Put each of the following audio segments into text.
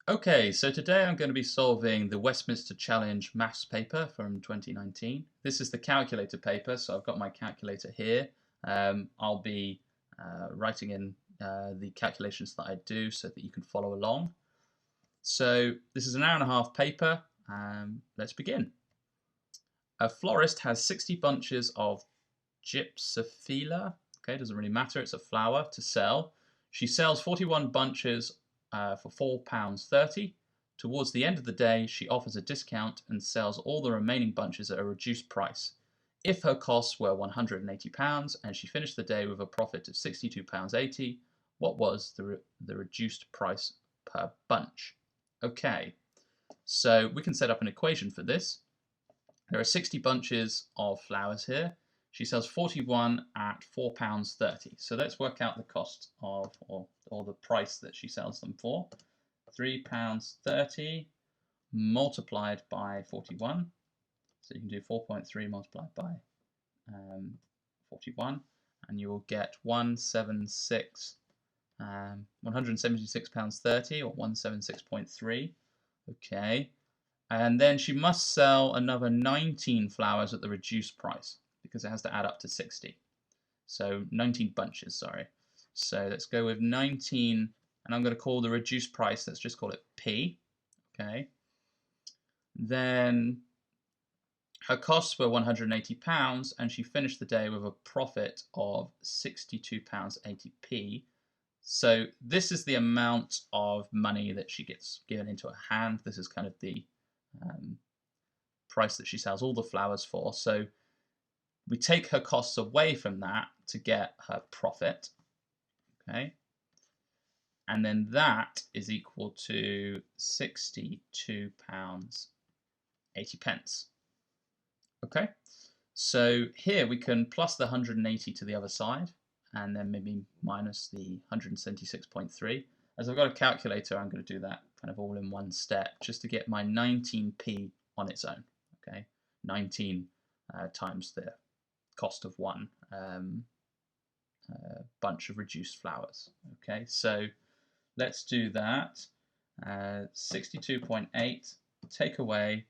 Okay, so today I'm going to be solving the Westminster Challenge maths paper from 2019. This is the calculator paper, so I've got my calculator here. I'll be writing in the calculations that I do so that you can follow along. So this is an hour and a half paper. Let's begin. A florist has 60 bunches of gypsophila. Okay, doesn't really matter, it's a flower, to sell. She sells 41 bunches for £4.30. Towards the end of the day, she offers a discount and sells all the remaining bunches at a reduced price. If her costs were £180 and she finished the day with a profit of £62.80, what was the reduced price per bunch? Okay, so we can set up an equation for this. There are 60 bunches of flowers here. She sells 41 at £4.30. So let's work out the cost of, or the price that she sells them for. £3.30 multiplied by 41. So you can do 4.3 multiplied by 41, and you will get £176.30 or 176.3. Okay. And then she must sell another 19 flowers at the reduced price because it has to add up to 60. So 19 bunches, sorry. So let's go with 19, and I'm going to call the reduced price, let's just call it P. Okay. Then her costs were £180, and she finished the day with a profit of £62.80p. So this is the amount of money that she gets given into her hand. This is kind of the price that she sells all the flowers for. So we take her costs away from that to get her profit. Okay. And then that is equal to £62.80. Okay. So here we can plus the 180 to the other side, and then maybe minus the 176.3. As I've got a calculator, I'm going to do that kind of all in one step just to get my 19p on its own. Okay, 19 times the cost of one bunch of reduced flowers. Okay, so let's do that. 62.8 take away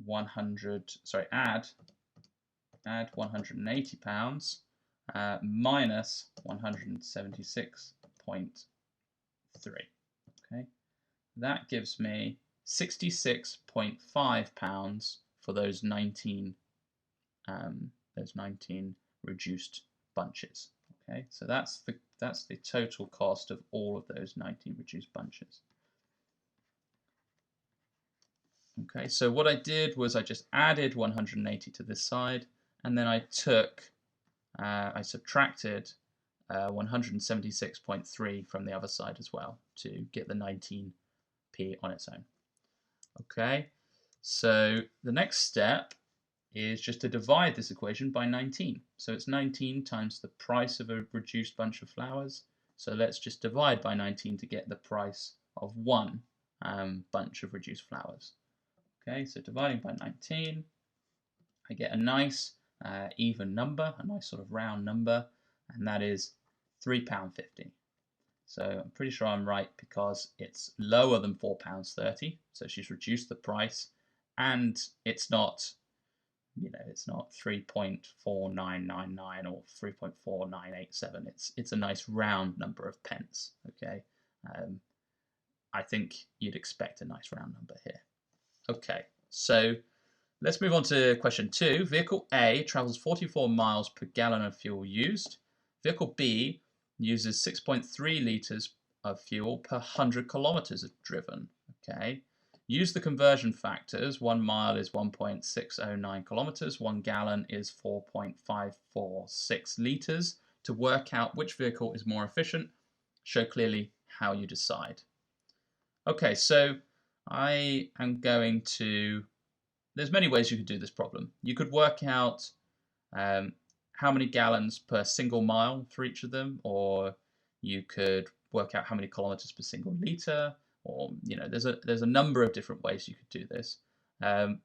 100. Sorry, add £180 minus 176.3. Okay, that gives me £66.5 for those 19 reduced bunches. Okay, so that's the total cost of all of those 19 reduced bunches. Okay, so what I did was I just added 180 to this side, and then I subtracted 176.3 from the other side as well to get the 19p on its own. Okay, so the next step is just to divide this equation by 19. So it's 19 times the price of a reduced bunch of flowers. So let's just divide by 19 to get the price of one bunch of reduced flowers. Okay, so dividing by 19, I get a nice even number, a nice sort of round number, and that is £3.50. So I'm pretty sure I'm right because it's lower than £4.30, so she's reduced the price, and it's not, it's not 3.4999 or 3.4987. It's a nice round number of pence. Okay, I think you'd expect a nice round number here. Okay, so let's move on to question 2. Vehicle A travels 44 miles per gallon of fuel used. Vehicle B uses 6.3 litres of fuel per 100 kilometres driven. Okay, use the conversion factors. 1 mile is 1.609 kilometres, 1 gallon is 4.546 litres to work out which vehicle is more efficient. Show clearly how you decide. Okay, so I am going to, there's many ways you could do this problem. You could work out how many gallons per single mile for each of them, or you could work out how many kilometers per single liter, or there's a number of different ways you could do this.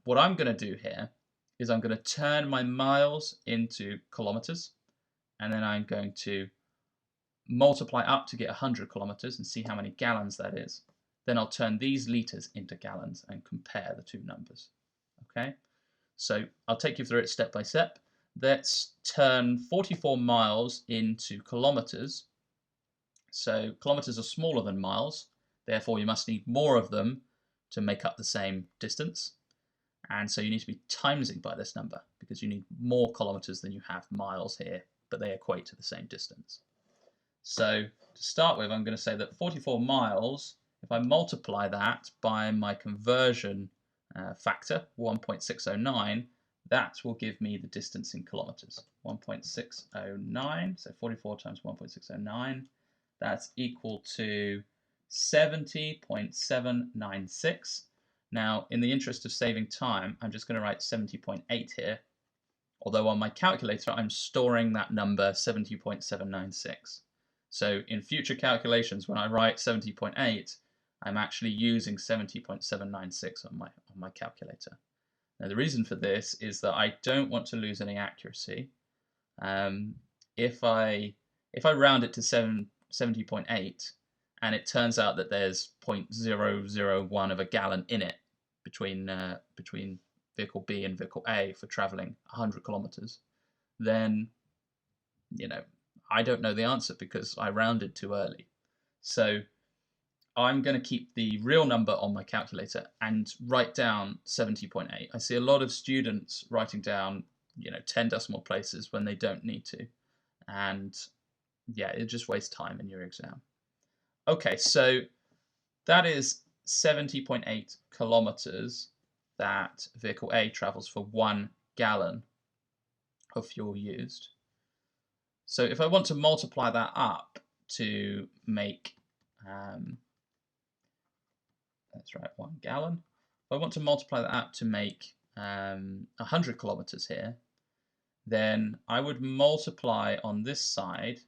What I'm going to do here is I'm going to turn my miles into kilometers, and then I'm going to multiply up to get 100 kilometers and see how many gallons that is. then I'll turn these litres into gallons and compare the two numbers. Okay, so I'll take you through it step by step. Let's turn 44 miles into kilometres. So kilometres are smaller than miles, therefore you must need more of them to make up the same distance. And so you need to be timesing by this number because you need more kilometres than you have miles here, but they equate to the same distance. So to start with, I'm going to say that 44 miles, if I multiply that by my conversion factor, 1.609, that will give me the distance in kilometres. 1.609, so 44 times 1.609, that's equal to 70.796. Now, in the interest of saving time, I'm just going to write 70.8 here, although on my calculator I'm storing that number 70.796. So in future calculations, when I write 70.8, I'm actually using 70.796 on my calculator. Now the reason for this is that I don't want to lose any accuracy. If I round it to 70.8, and it turns out that there's 0.001 of a gallon in it between vehicle B and vehicle A for traveling 100 kilometers, then, you know, I don't know the answer because I rounded too early. So I'm going to keep the real number on my calculator and write down 70.8. I see a lot of students writing down, 10 decimal places when they don't need to. And yeah, it just wastes time in your exam. Okay, so that is 70.8 kilometers that vehicle A travels for 1 gallon of fuel used. So if I want to multiply that up to make, that's right, 1 gallon. If I want to multiply that up to make 100 kilometers here, then I would multiply on this side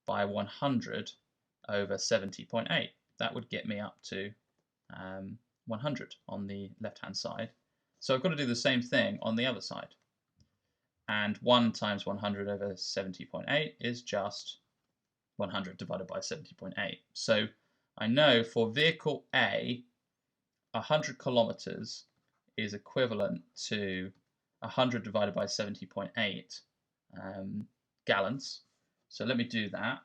by 100 over 70.8. That would get me up to 100 on the left-hand side. So I've got to do the same thing on the other side. And 1 times 100 over 70.8 is just 100 divided by 70.8. So I know for vehicle A, 100 kilometers is equivalent to 100 divided by 70.8 gallons. So let me do that.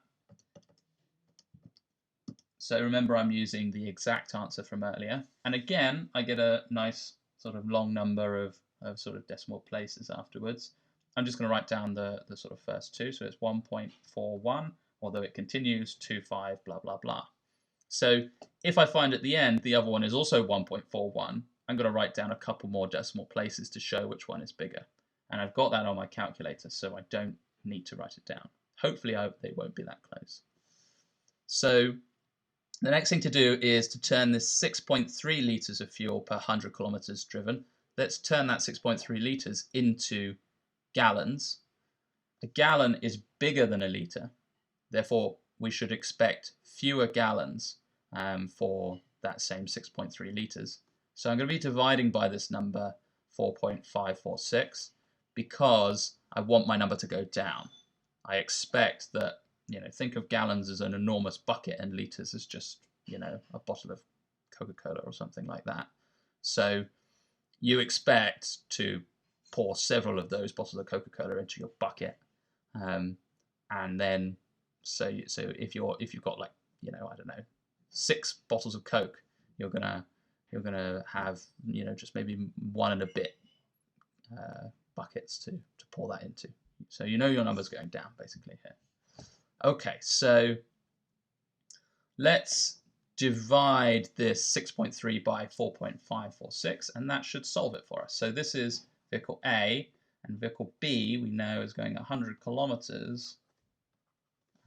So remember, I'm using the exact answer from earlier. And again, I get a nice sort of long number of sort of decimal places afterwards. I'm just going to write down the sort of first two. So it's 1.41, although it continues 25, blah, blah, blah. So if I find at the end the other one is also 1.41, I'm going to write down a couple more decimal places to show which one is bigger. And I've got that on my calculator, so I don't need to write it down. Hopefully they won't be that close. So the next thing to do is to turn this 6.3 litres of fuel per 100 kilometres driven. Let's turn that 6.3 litres into gallons. A gallon is bigger than a litre, therefore we should expect fewer gallons for that same 6.3 litres. So I'm going to be dividing by this number 4.546 because I want my number to go down. I expect that, think of gallons as an enormous bucket and litres as just, a bottle of Coca-Cola or something like that. So you expect to pour several of those bottles of Coca-Cola into your bucket, and then so if you've got like, I don't know, 6 bottles of Coke, you're gonna have, just maybe 1 and a bit buckets to pour that into. So your number's going down basically here. Okay, so let's divide this 6.3 by 4.546, and that should solve it for us. So this is vehicle A, and vehicle B we know is going 100 kilometers.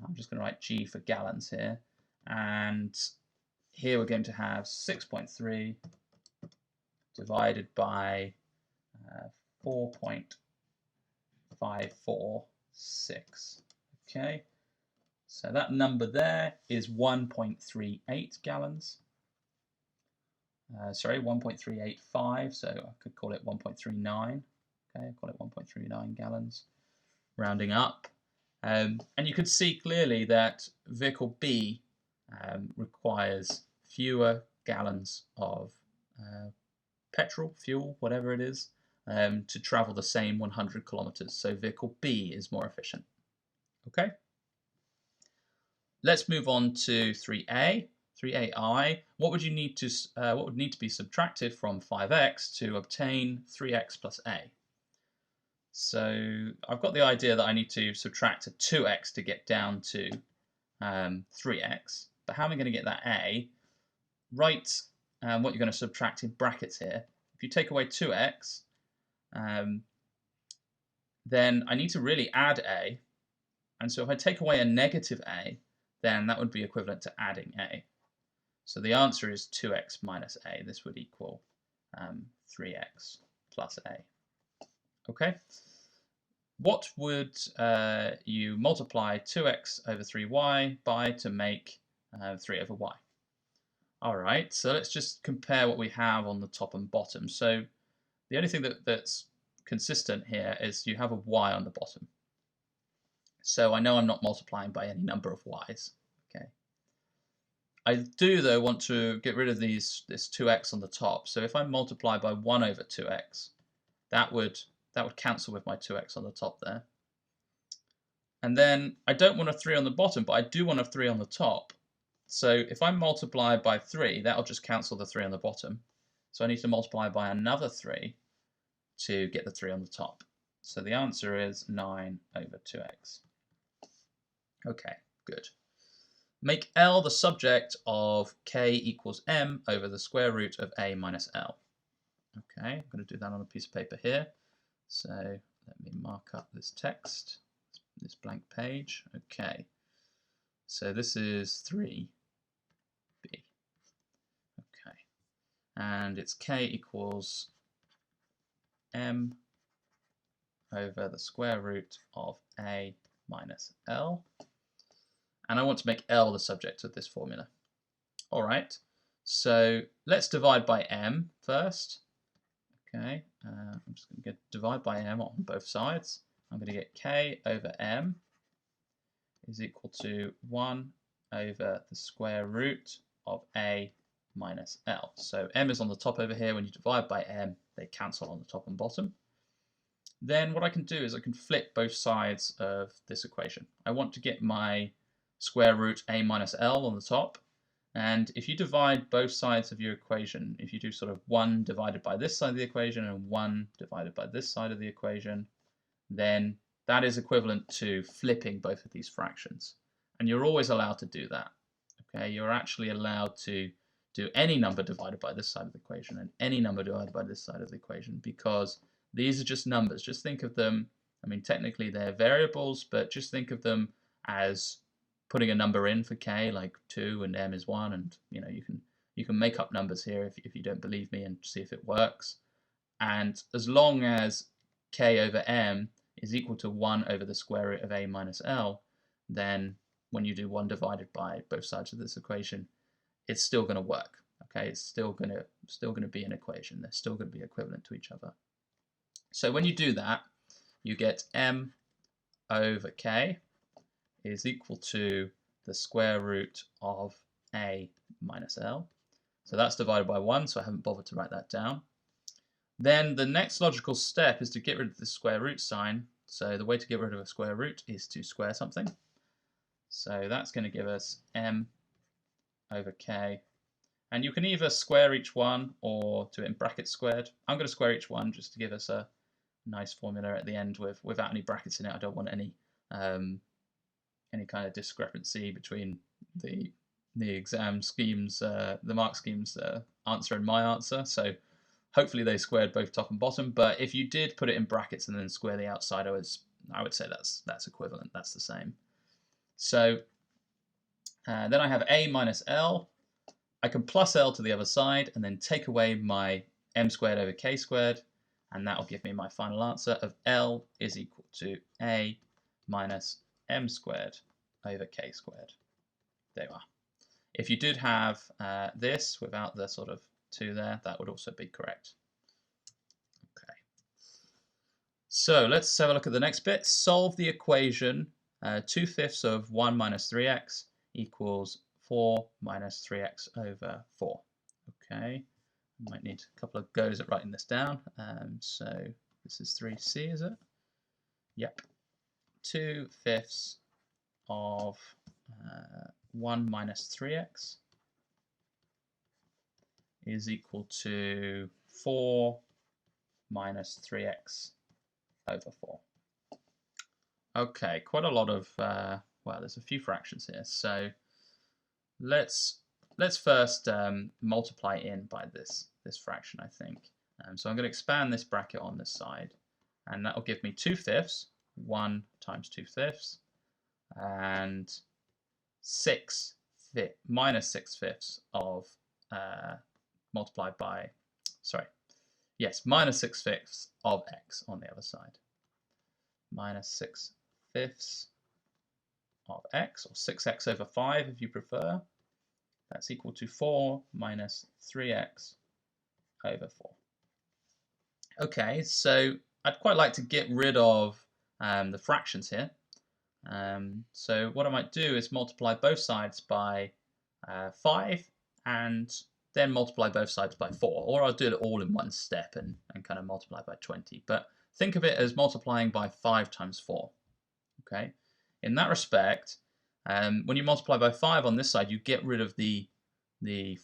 I'm just going to write G for gallons here, and here we're going to have 6.3 divided by 4.546. Okay, so that number there is 1.38 gallons. Sorry, 1.385, so I could call it 1.39. Okay, I'll call it 1.39 gallons, rounding up. And you can see clearly that vehicle B requires fewer gallons of petrol, fuel, whatever it is, to travel the same 100 kilometers. So vehicle B is more efficient. Okay. Let's move on to 3A. 3AI. What would need to be subtracted from 5x to obtain 3x plus a? So I've got the idea that I need to subtract a 2x to get down to 3x. But how am I going to get that a? Write what you're going to subtract in brackets here. If you take away 2x, then I need to really add a. And so if I take away a negative a, then that would be equivalent to adding a. So the answer is 2x minus a. This would equal 3x plus a. Okay. What would you multiply 2x over 3y by to make 3 over y? All right, so let's just compare what we have on the top and bottom. So the only thing that's consistent here is you have a y on the bottom. So I know I'm not multiplying by any number of y's. Okay. I do, though, want to get rid of this 2x on the top. So if I multiply by 1 over 2x, that would cancel with my 2x on the top there. And then I don't want a 3 on the bottom, but I do want a 3 on the top. So if I multiply by 3, that'll just cancel the 3 on the bottom. So I need to multiply by another 3 to get the 3 on the top. So the answer is 9 over 2x. Okay, good. Make L the subject of k equals m over the square root of a minus L. Okay, I'm going to do that on a piece of paper here. So let me mark up this text, this blank page. Okay, so this is 3b. Okay, and it's k equals m over the square root of a minus L. And I want to make L the subject of this formula. All right, so let's divide by m first. Okay, I'm just going to divide by m on both sides. I'm going to get k over m is equal to 1 over the square root of a minus L. So m is on the top over here. When you divide by m, they cancel on the top and bottom. Then what I can do is I can flip both sides of this equation. I want to get my square root a minus L on the top. And if you divide both sides of your equation, if you do sort of 1 divided by this side of the equation and 1 divided by this side of the equation, then that is equivalent to flipping both of these fractions. And you're always allowed to do that. Okay, you're actually allowed to do any number divided by this side of the equation and any number divided by this side of the equation, because these are just numbers. Just think of them, I mean, technically they're variables, but just think of them as putting a number in for k, like 2 and m is 1, and you know, you can make up numbers here if you don't believe me and see if it works. And as long as k over m is equal to 1 over the square root of a minus L, then when you do 1 divided by both sides of this equation, it's still going to work. Okay, it's still going to be an equation. They're still going to be equivalent to each other. So when you do that, you get m over k is equal to the square root of a minus L. So that's divided by 1, so I haven't bothered to write that down. Then the next logical step is to get rid of the square root sign. So the way to get rid of a square root is to square something. So that's going to give us m over k. And you can either square each one or do it in brackets squared. I'm going to square each one just to give us a nice formula at the end without any brackets in it. I don't want any kind of discrepancy between the exam schemes, the mark schemes answer and my answer. So hopefully they squared both top and bottom. But if you did put it in brackets and then square the outside, I would say that's equivalent. That's the same. So then I have a minus L. I can plus L to the other side and then take away my m squared over k squared, and that will give me my final answer of L is equal to a minus m squared over k squared. There you are. If you did have this without the sort of 2 there, that would also be correct. Okay. So let's have a look at the next bit. Solve the equation 2/5 of 1 minus 3x equals 4 minus 3x over 4. Okay, I might need a couple of goes at writing this down. So this is 3c, is it? Yep. 2/5 of 1 minus 3x is equal to 4 minus 3x over 4. Okay, quite a lot of, well, there's a few fractions here. So let's first multiply in by this fraction, I think. So I'm going to expand this bracket on this side, and that will give me 2/5, 1 times 2/5, and minus 6/5 of multiplied by, sorry, yes, minus 6/5 of x on the other side. Minus 6/5 of x, or 6x over 5 if you prefer. That's equal to 4 minus 3x over 4. Okay, so I'd quite like to get rid of the fractions here. So what I might do is multiply both sides by 5 and then multiply both sides by 4, or I'll do it all in one step and kind of multiply by 20. But think of it as multiplying by 5 times 4. Okay, in that respect, when you multiply by 5 on this side, you get rid of the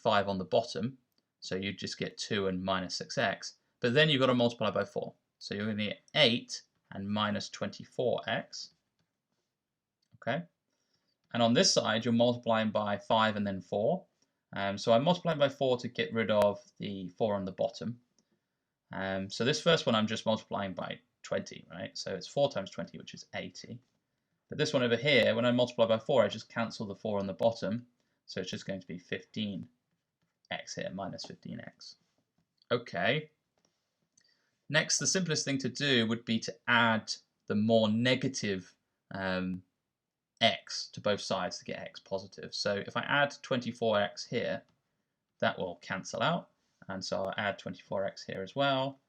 5 on the bottom, so you just get 2 and minus 6x. But then you've got to multiply by 4, so you're going to get 8 and minus 24x. Okay, and on this side, you're multiplying by 5 and then 4. So I'm multiplying by 4 to get rid of the 4 on the bottom. So this first one I'm just multiplying by 20, right? So it's 4 times 20, which is 80. But this one over here, when I multiply by 4, I just cancel the 4 on the bottom. So it's just going to be 15x here, minus 15x. Okay. Next, the simplest thing to do would be to add the more negative x to both sides to get x positive. So if I add 24x here, that will cancel out. And so I'll add 24x here as well.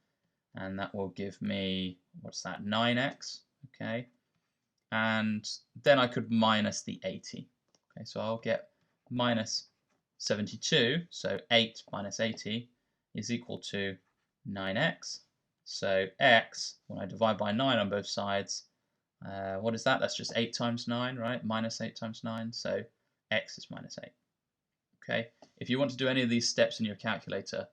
And that will give me, what's that, 9x. Okay. And then I could minus the 80. Okay, so I'll get minus 72. So 8 minus 80 is equal to 9x. So x, when I divide by 9 on both sides, what is that? That's just 8 times 9, right? Minus 8 times 9. So x is minus 8. Okay. If you want to do any of these steps in your calculator,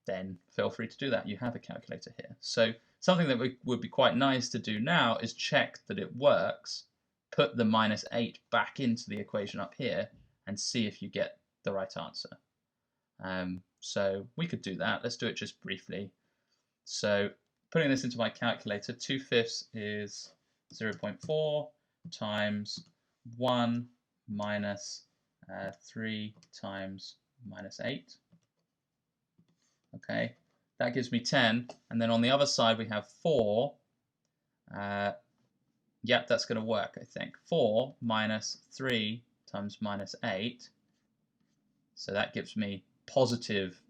then feel free to do that. You have a calculator here. So something that would be quite nice to do now is check that it works, put the minus 8 back into the equation up here, and see if you get the right answer. So we could do that. Let's do it just briefly. So putting this into my calculator, 2/5 is 0.4 times 1 minus 3 times minus 8. Okay, that gives me 10. And then on the other side, we have 4. Yep, that's going to work, I think. 4 minus 3 times minus 8. So that gives me positive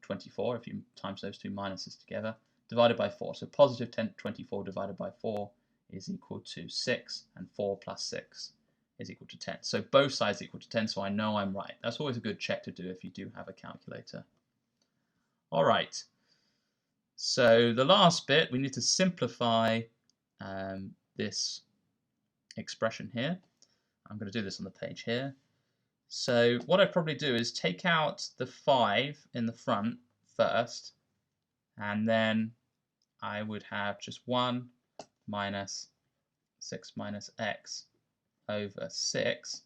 24, if you times those two minuses together, divided by 4. So positive 24 divided by 4 is equal to 6, and 4 plus 6 is equal to 10. So both sides equal to 10, so I know I'm right. That's always a good check to do if you do have a calculator. All right, so the last bit, we need to simplify this expression here. I'm going to do this on the page here. So what I'd probably do is take out the 5 in the front first, and then I would have just 1 minus 6 minus x over 6.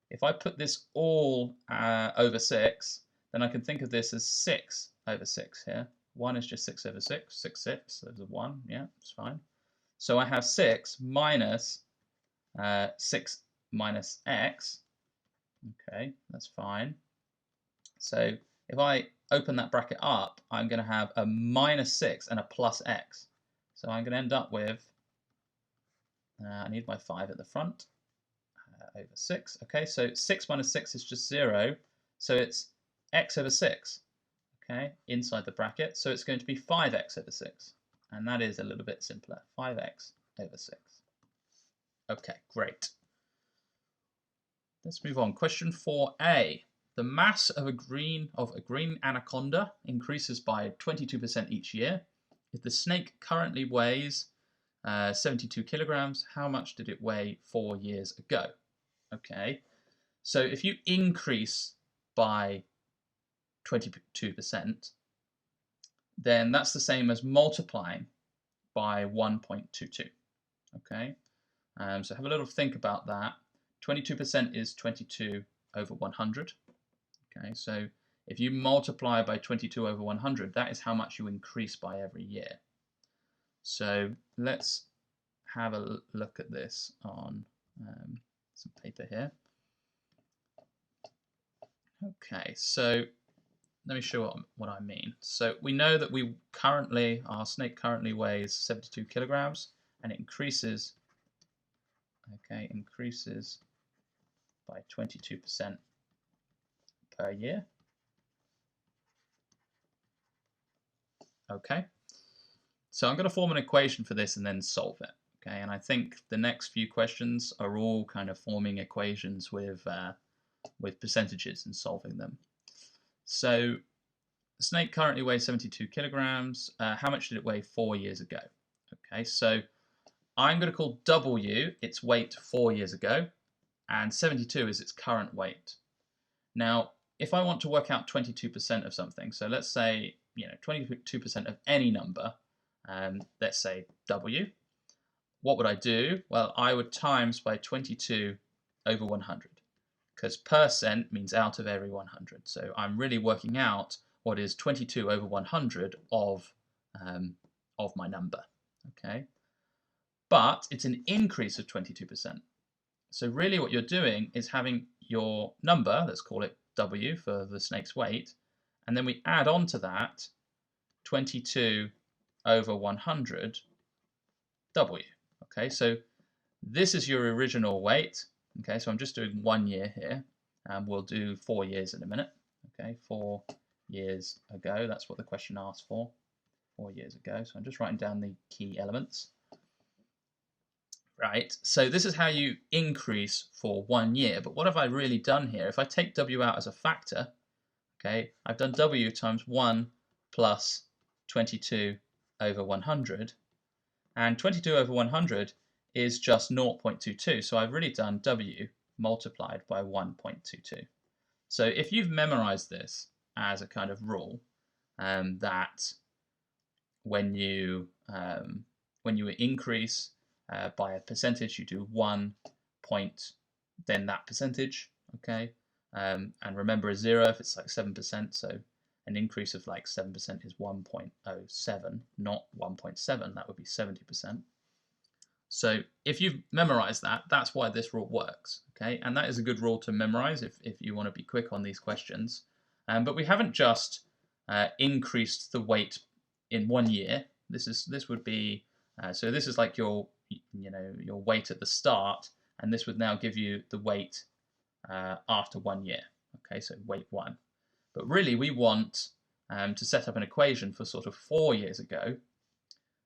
If I put this all over 6, then I can think of this as 6 over 6 here. 1 is just 6 over 6, 6, 6, there's a 1, yeah, it's fine. So I have 6 minus 6 minus x. Okay, that's fine. So if I open that bracket up, I'm going to have a minus 6 and a plus x. So I'm going to end up with, I need my 5 at the front, over 6. Okay, so 6 minus 6 is just 0. So it's x over 6, okay, inside the bracket. So it's going to be 5x over 6. And that is a little bit simpler, 5x over 6. Okay, great. Let's move on. Question 4a. the mass of a green anaconda increases by 22% each year. If the snake currently weighs 72 kilograms, how much did it weigh 4 years ago? Okay, so if you increase by 22%, then that's the same as multiplying by 1.22. Okay, so have a little think about that. 22% is 22 over 100. Okay, so if you multiply by 22 over 100, that is how much you increase by every year. So let's have a look at this on some paper here. Okay, so let me show what I mean. So we know that our snake currently weighs 72 kilograms, and it increases by 22% per year. Okay, so I'm going to form an equation for this and then solve it. Okay, and I think the next few questions are all kind of forming equations with percentages and solving them. So the snake currently weighs 72 kilograms. How much did it weigh 4 years ago? Okay, so I'm going to call W its weight 4 years ago, and 72 is its current weight. Now, if I want to work out 22% of something, so let's say 22% of any number, let's say W, what would I do? Well, I would times by 22 over 100, because percent means out of every 100. So I'm really working out what is 22 over 100 of my number. Okay, but it's an increase of 22%. So really what you're doing is having your number, let's call it W for the snake's weight, and then we add on to that 22 over 100 W. Okay, so this is your original weight. Okay, so I'm just doing 1 year here, and we'll do 4 years in a minute. Okay, 4 years ago, that's what the question asked for, 4 years ago. So I'm just writing down the key elements. Right, so this is how you increase for 1 year. But what have I really done here? If I take W out as a factor, okay, I've done W times 1 plus 22 over 100. And 22 over 100 is just 0.22. So I've really done W multiplied by 1.22. So if you've memorized this as a kind of rule, that when you increase by a percentage, you do 1 point, then that percentage, okay? And remember a 0 if it's like 7%, so an increase of like 7% is 1.07, not 1.7, that would be 70%. So if you've memorized that, that's why this rule works, okay? And that is a good rule to memorize if you want to be quick on these questions. But we haven't just increased the weight in 1 year. This would be, so this is like your weight at the start, and this would now give you the weight after 1 year. Okay, so weight 1. But really, we want to set up an equation for sort of 4 years ago.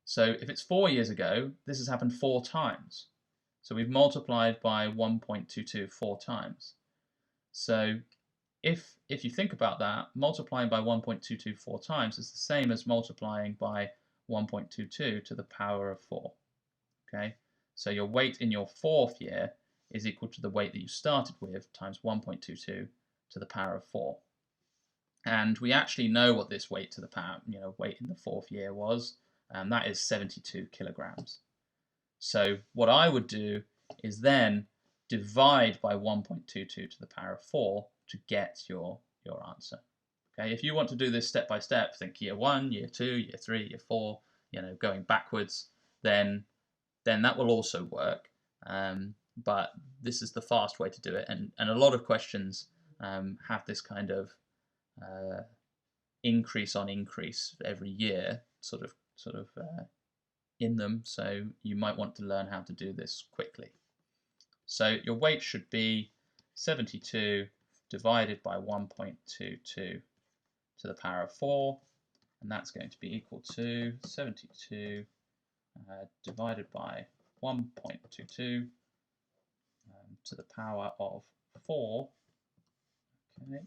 So if it's 4 years ago, this has happened 4 times. So we've multiplied by 1.22 4 times. So if you think about that, multiplying by 1.22 4 times is the same as multiplying by 1.22 to the power of 4. Okay, so your weight in your 4th year is equal to the weight that you started with times 1.22 to the power of 4. And we actually know what this weight to the power, weight in the 4th year was, and that is 72 kilograms. So what I would do is then divide by 1.22 to the power of 4 to get your answer. Okay, if you want to do this step by step, think year 1, year 2, year 3, year 4, going backwards, then that will also work. But this is the fast way to do it, and a lot of questions have this kind of increase on increase every year sort of in them, so you might want to learn how to do this quickly. So your weight should be 72 divided by 1.22 to the power of 4, and that's going to be equal to 72 divided by 1.22 to the power of 4. Okay,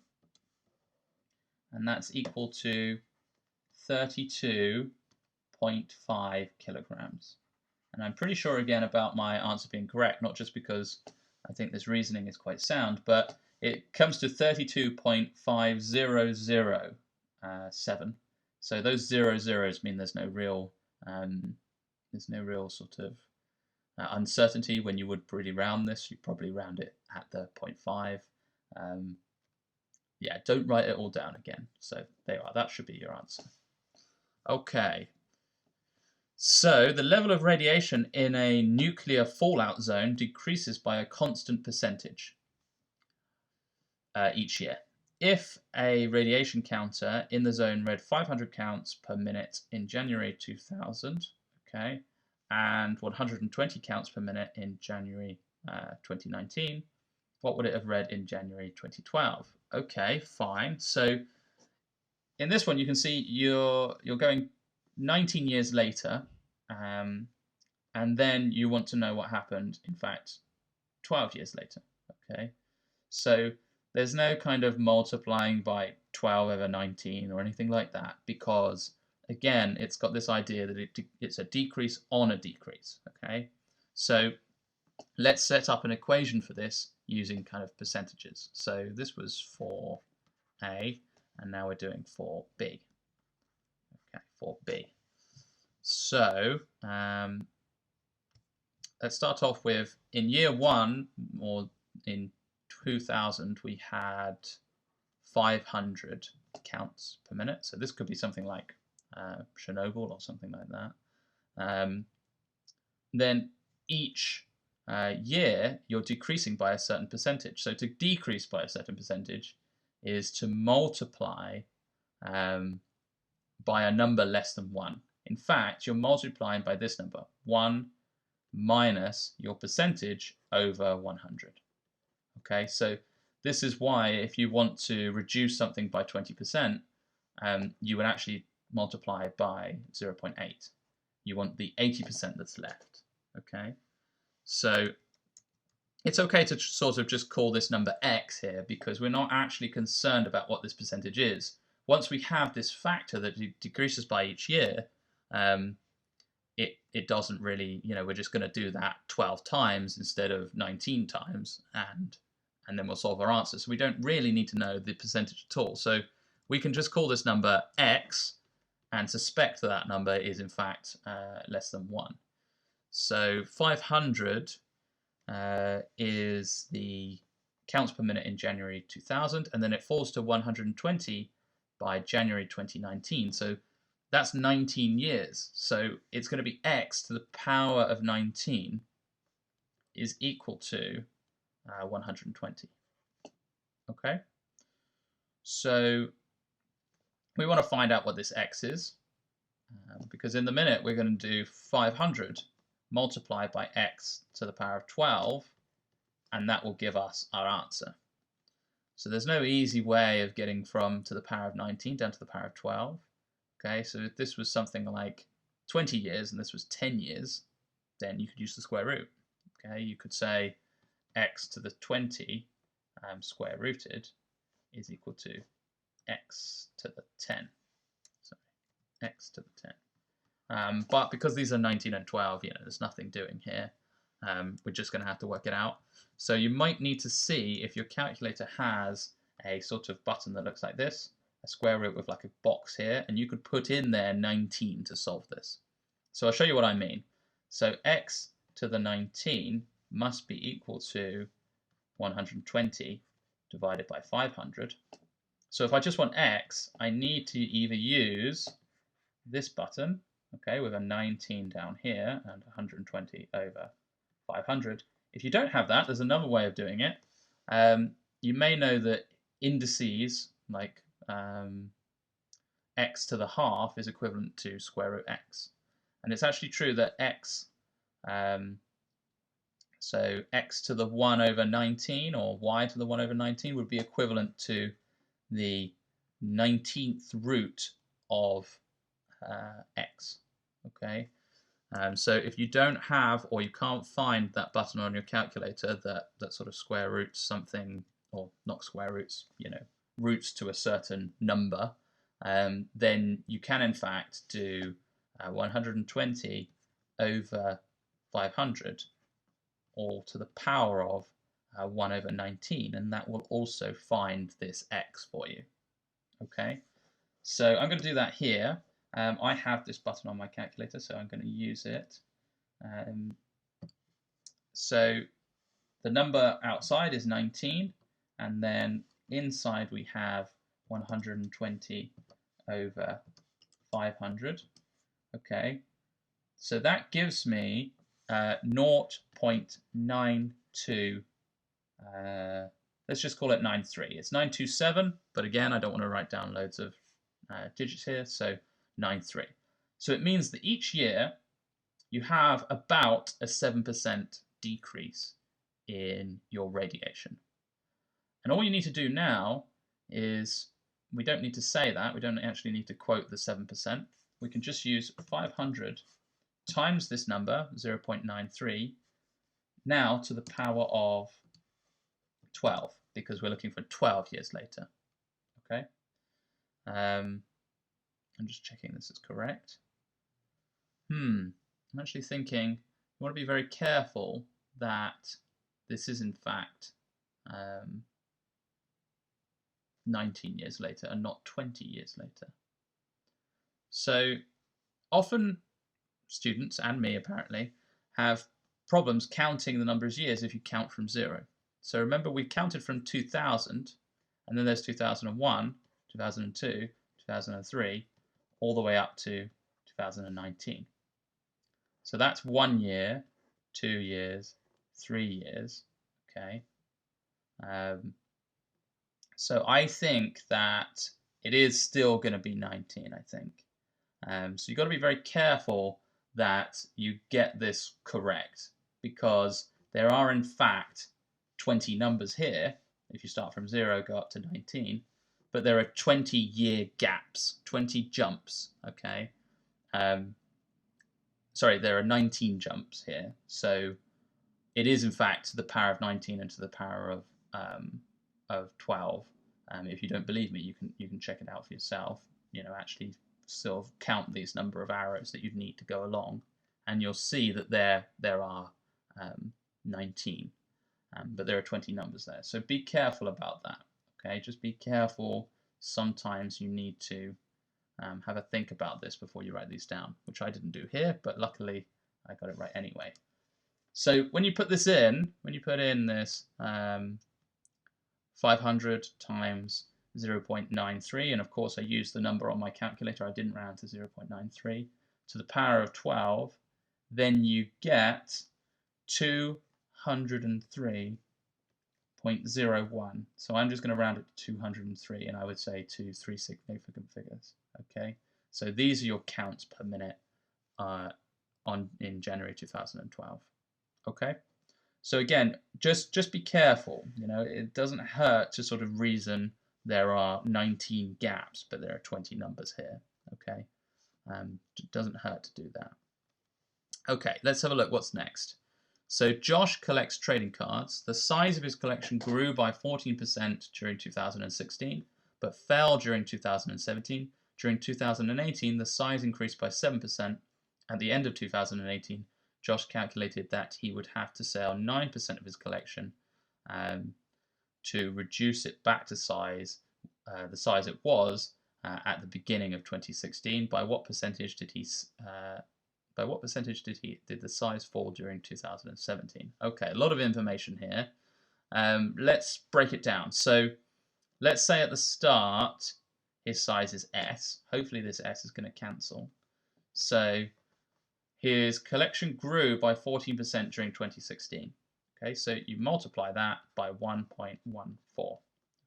and that's equal to 32.5 kilograms. And I'm pretty sure again about my answer being correct, not just because I think this reasoning is quite sound, but it comes to 32.5007. So those 00s mean there's no real sort of uncertainty when you would really round this. You probably round it at the 0.5. Yeah, don't write it all down again. So there you are. That should be your answer. Okay. So the level of radiation in a nuclear fallout zone decreases by a constant percentage each year. If a radiation counter in the zone read 500 counts per minute in January 2000, okay, and 120 counts per minute in January 2019, what would it have read in January 2012? Okay, fine. So in this one, you can see you're going 19 years later, and then you want to know what happened, in fact, 12 years later. Okay, so there's no kind of multiplying by 12 over 19 or anything like that, because again, it's got this idea that it's a decrease on a decrease. Okay, so let's set up an equation for this using kind of percentages. So this was for A, and now we're doing for B. Okay, for B. So let's start off with, in year one, or in 2000, we had 500 counts per minute. So this could be something like Chernobyl or something like that. Then each year, you're decreasing by a certain percentage. So to decrease by a certain percentage is to multiply by a number less than 1. In fact, you're multiplying by this number, 1 minus your percentage over 100. Okay, so this is why if you want to reduce something by 20%, you would actually multiply by 0.8. You want the 80% that's left. Okay, so it's okay to sort of just call this number x here, because we're not actually concerned about what this percentage is. Once we have this factor that decreases by each year, it doesn't really, we're just going to do that 12 times instead of 19 times, and then we'll solve our answer. So we don't really need to know the percentage at all. So we can just call this number x and suspect that that number is in fact less than 1. So 500 is the counts per minute in January 2000, and then it falls to 120 by January 2019. So that's 19 years. So it's going to be x to the power of 19 is equal to 120. Okay? So we want to find out what this x is, because in the minute we're going to do 500 multiplied by x to the power of 12, and that will give us our answer. So there's no easy way of getting from to the power of 19 down to the power of 12. Okay, so if this was something like 20 years and this was 10 years, then you could use the square root. Okay, you could say x to the 20 square rooted is equal to x to the 10. Sorry, x to the 10. But because these are 19 and 12, there's nothing doing here. We're just going to have to work it out. So you might need to see if your calculator has a sort of button that looks like this, a square root with like a box here, and you could put in there 19 to solve this. So I'll show you what I mean. So x to the 19 must be equal to 120 divided by 500. So if I just want x, I need to either use this button, okay, with a 19 down here and 120 over 500. If you don't have that, there's another way of doing it. You may know that indices like x to the half is equivalent to square root x. And it's actually true that x, so x to the 1 over 19 or y to the 1 over 19 would be equivalent to the 19th root of x. Okay, so if you don't have or you can't find that button on your calculator that sort of square roots something, or not square roots, roots to a certain number, then you can in fact do 120 over 500 all to the power of 1 over 19, and that will also find this x for you. Okay, so I'm going to do that here. I have this button on my calculator, so I'm going to use it. So the number outside is 19, and then inside we have 120 over 500. Okay, so that gives me 0.92. Let's just call it 93. It's 927, but again, I don't want to write down loads of digits here, so 93. So it means that each year you have about a 7% decrease in your radiation. And all you need to do now is, we don't need to say that, we don't actually need to quote the 7%. We can just use 500 times this number, 0.93, now to the power of 12, because we're looking for 12 years later. Okay, I'm just checking this is correct. I'm actually thinking you want to be very careful that this is in fact 19 years later and not 20 years later. So often students, and me apparently, have problems counting the number of years if you count from 0. So remember, we counted from 2000, and then there's 2001, 2002, 2003, all the way up to 2019. So that's 1 year, 2 years, 3 years. Okay. So I think that it is still going to be 19, I think. So you've got to be very careful that you get this correct, because there are in fact 20 numbers here. If you start from 0, go up to 19, but there are 20-year gaps, 20 jumps. Okay, sorry, there are 19 jumps here. So it is in fact to the power of 19 and to the power of 12. If you don't believe me, you can check it out for yourself. Actually sort of count these number of arrows that you'd need to go along, and you'll see that there are 19, but there are 20 numbers there. So be careful about that. Okay, just be careful. Sometimes you need to have a think about this before you write these down, which I didn't do here, but luckily I got it right anyway. So when you put this in, when you put in this 500 times 0.93, and of course I used the number on my calculator, I didn't round to 0.93, to the power of 12, then you get 203.01. So I'm just going to round it to 203, and I would say to 3 significant figures. Okay, so these are your counts per minute in January 2012. Okay. So again, just be careful. It doesn't hurt to sort of reason there are 19 gaps, but there are 20 numbers here. Okay, it doesn't hurt to do that. Okay, let's have a look. What's next? So Josh collects trading cards. The size of his collection grew by 14% during 2016, but fell during 2017. During 2018, the size increased by 7%. At the end of 2018, Josh calculated that he would have to sell 9% of his collection to reduce it back to the size it was at the beginning of 2016. By what percentage did the size fall during 2017? Okay, a lot of information here. Let's break it down. So let's say at the start his size is S. Hopefully this S is going to cancel. So his collection grew by 14% during 2016. Okay, so you multiply that by 1.14.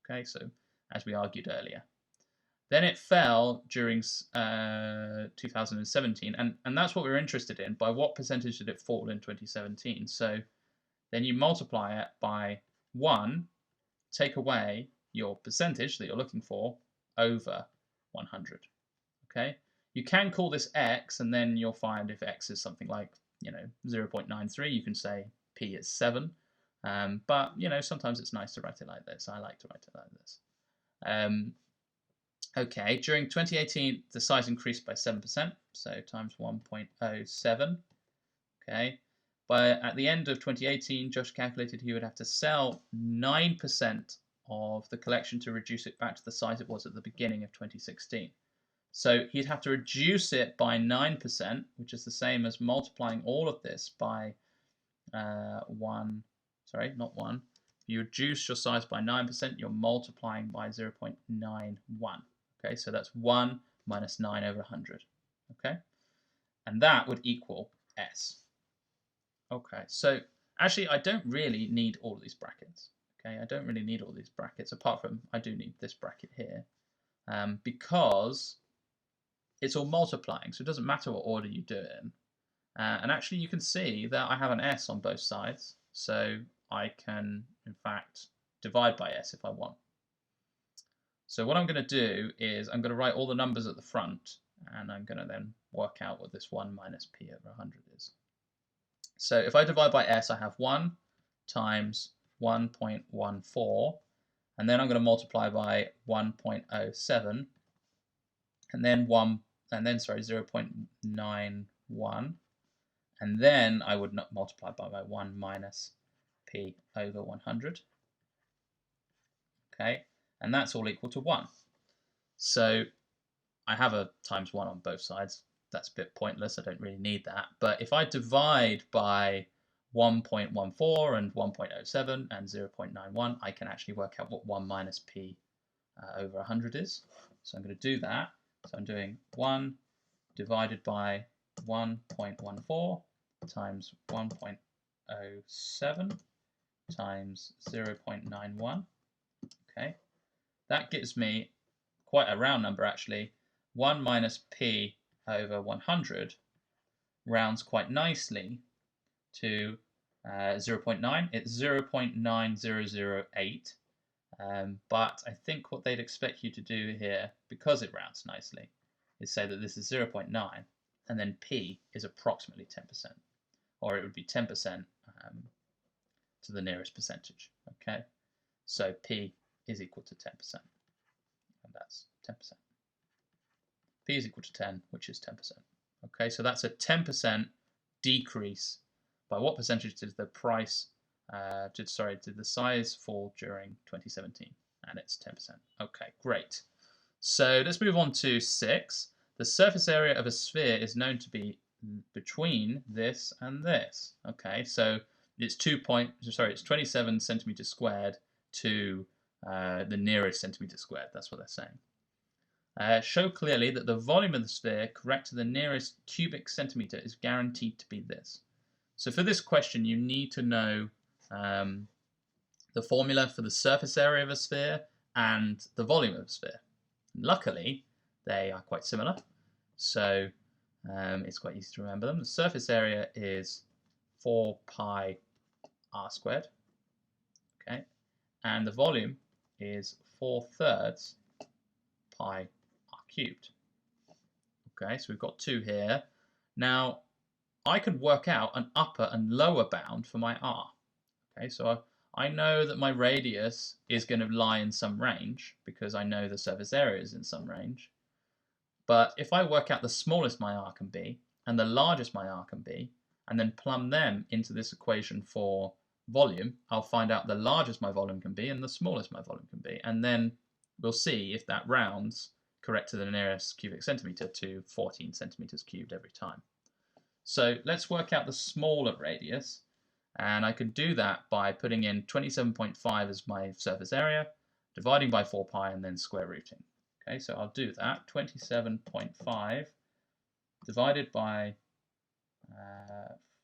Okay, so as we argued earlier. Then it fell during 2017, and that's what we're interested in. By what percentage did it fall in 2017? So then you multiply it by 1, take away your percentage that you're looking for, over 100. Okay? You can call this x, and then you'll find if x is something like 0.93, you can say p is 7. But sometimes it's nice to write it like this. I like to write it like this. Okay, during 2018, the size increased by 7%, so times 1.07. Okay, but at the end of 2018, Josh calculated he would have to sell 9% of the collection to reduce it back to the size it was at the beginning of 2016. So he'd have to reduce it by 9%, which is the same as multiplying all of this by 1, sorry, not 1. If you reduce your size by 9%, you're multiplying by 0.91. Okay, so that's 1 minus 9 over 100. Okay, and that would equal S. Okay, so actually I don't really need all of these brackets. Okay, I don't really need all these brackets, apart from I do need this bracket here, because it's all multiplying, so it doesn't matter what order you do it in. And actually you can see that I have an S on both sides, so I can in fact divide by S if I want. So what I'm going to do is I'm going to write all the numbers at the front, and I'm going to then work out what this 1 minus P over 100 is. So if I divide by S, I have 1 times 1.14, and then I'm going to multiply by 1.07, and then 0.91, and then I would not multiply by 1 minus P over 100. Okay, and that's all equal to 1. So I have a times 1 on both sides. That's a bit pointless. I don't really need that. But if I divide by 1.14 and 1.07 and 0.91, I can actually work out what 1 minus P over 100 is. So I'm going to do that. So I'm doing 1 divided by 1.14 times 1.07 times 0.91. Okay, that gives me quite a round number actually. 1 minus P over 100 rounds quite nicely to 0.9. It's 0.9008. But I think what they'd expect you to do here, because it rounds nicely, is say that this is 0.9 and then P is approximately 10%, or it would be 10% to the nearest percentage. Okay, so P is equal to 10%, and that's 10%. P is equal to 10, which is 10%. Okay, so that's a 10% decrease. By what percentage did the price, did the size fall during 2017? And it's 10%. Okay, great. So let's move on to 6. The surface area of a sphere is known to be between this and this. Okay, so it's 27 centimeters squared to the nearest centimeter squared. That's what they're saying. Show clearly that the volume of the sphere correct to the nearest cubic centimeter is guaranteed to be this. So for this question, you need to know the formula for the surface area of a sphere and the volume of a sphere. Luckily, they are quite similar, so it's quite easy to remember them. The surface area is 4 pi r squared, okay, and the volume is 4/3 pi r cubed. Okay, so we've got 2 here. Now, I can work out an upper and lower bound for my r. Okay, so I know that my radius is going to lie in some range because I know the surface area is in some range. But if I work out the smallest my r can be and the largest my r can be, and then plumb them into this equation for volume, I'll find out the largest my volume can be and the smallest my volume can be. And then we'll see if that rounds correct to the nearest cubic centimeter to 14 centimeters cubed every time. So let's work out the smaller radius, and I can do that by putting in 27.5 as my surface area, dividing by 4 pi, and then square rooting. Okay, so I'll do that. 27.5 divided by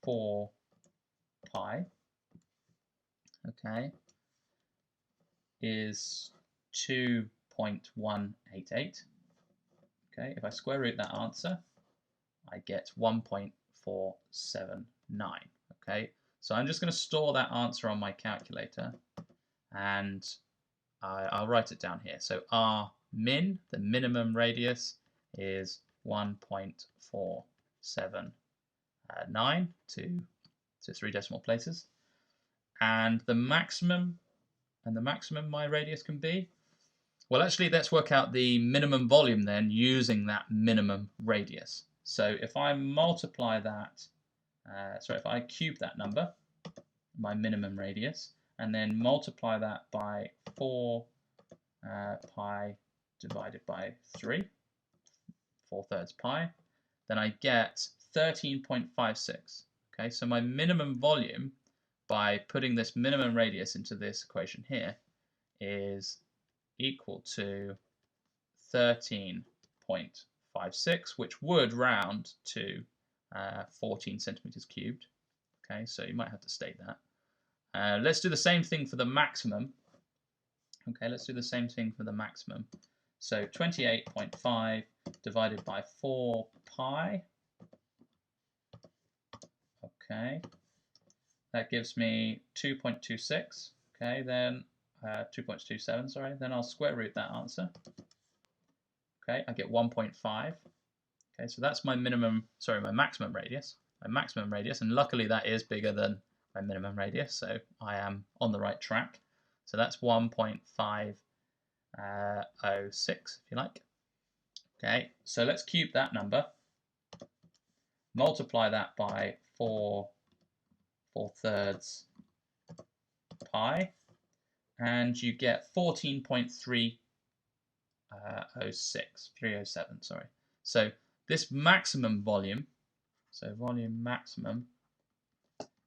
4 pi, okay, is 2.188. Okay, if I square root that answer, I get 1.479. Okay, so I'm just going to store that answer on my calculator, and I'll write it down here. So R min, the minimum radius, is 1.479 to 3 decimal places, and the maximum my radius can be, Well, actually, let's work out the minimum volume then using that minimum radius. So if I multiply that, if I cube that number, my minimum radius, and then multiply that by 4 pi divided by 3, 4/3 pi, then I get 13.56. Okay, so my minimum volume by putting this minimum radius into this equation here is equal to 13.56, which would round to 14 centimeters cubed. Okay, so you might have to state that. Let's do the same thing for the maximum. Okay, let's do the same thing for the maximum. So 28.5 divided by 4 pi. Okay, that gives me 2.26. Okay, then 2.27, sorry. Then I'll square root that answer. Okay, I get 1.5. Okay, so that's my maximum radius. My maximum radius, and luckily that is bigger than my minimum radius, so I am on the right track. So that's 1.506, if you like. Okay, so let's cube that number. Multiply that by 4/4 pi, and you get 14.307, sorry. So this maximum volume, so volume maximum,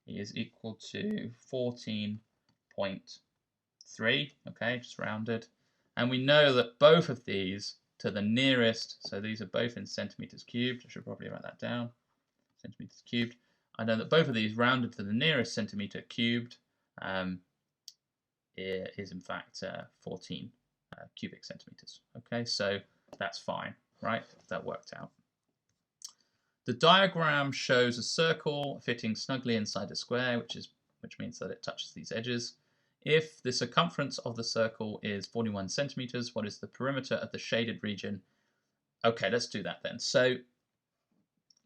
is equal to 14.3, okay, just rounded. And we know that both of these to the nearest, so these are both in centimeters cubed, I should probably write that down, centimeters cubed. I know that both of these rounded to the nearest centimeter cubed is in fact 14 cubic centimeters. Okay, so that's fine, right? That worked out. The diagram shows a circle fitting snugly inside a square, which means that it touches these edges. If the circumference of the circle is 41 centimeters, what is the perimeter of the shaded region? Okay, let's do that then. So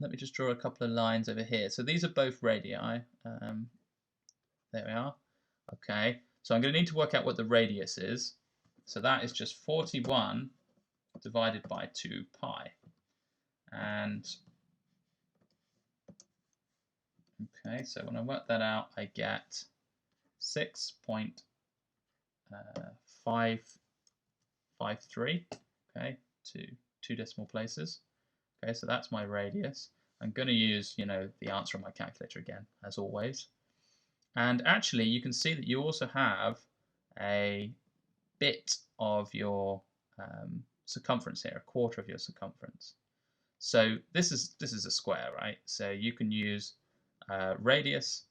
let me just draw a couple of lines over here. So these are both radii. There we are. Okay, so I'm going to need to work out what the radius is. So that is just 41 divided by 2 pi. And okay, so when I work that out, I get 6.553, okay, to 2 decimal places. Okay, so that's my radius. I'm going to use, the answer on my calculator again, as always. And actually, you can see that you also have a bit of your circumference here, a quarter of your circumference. So this is a square, right? So you can use radius,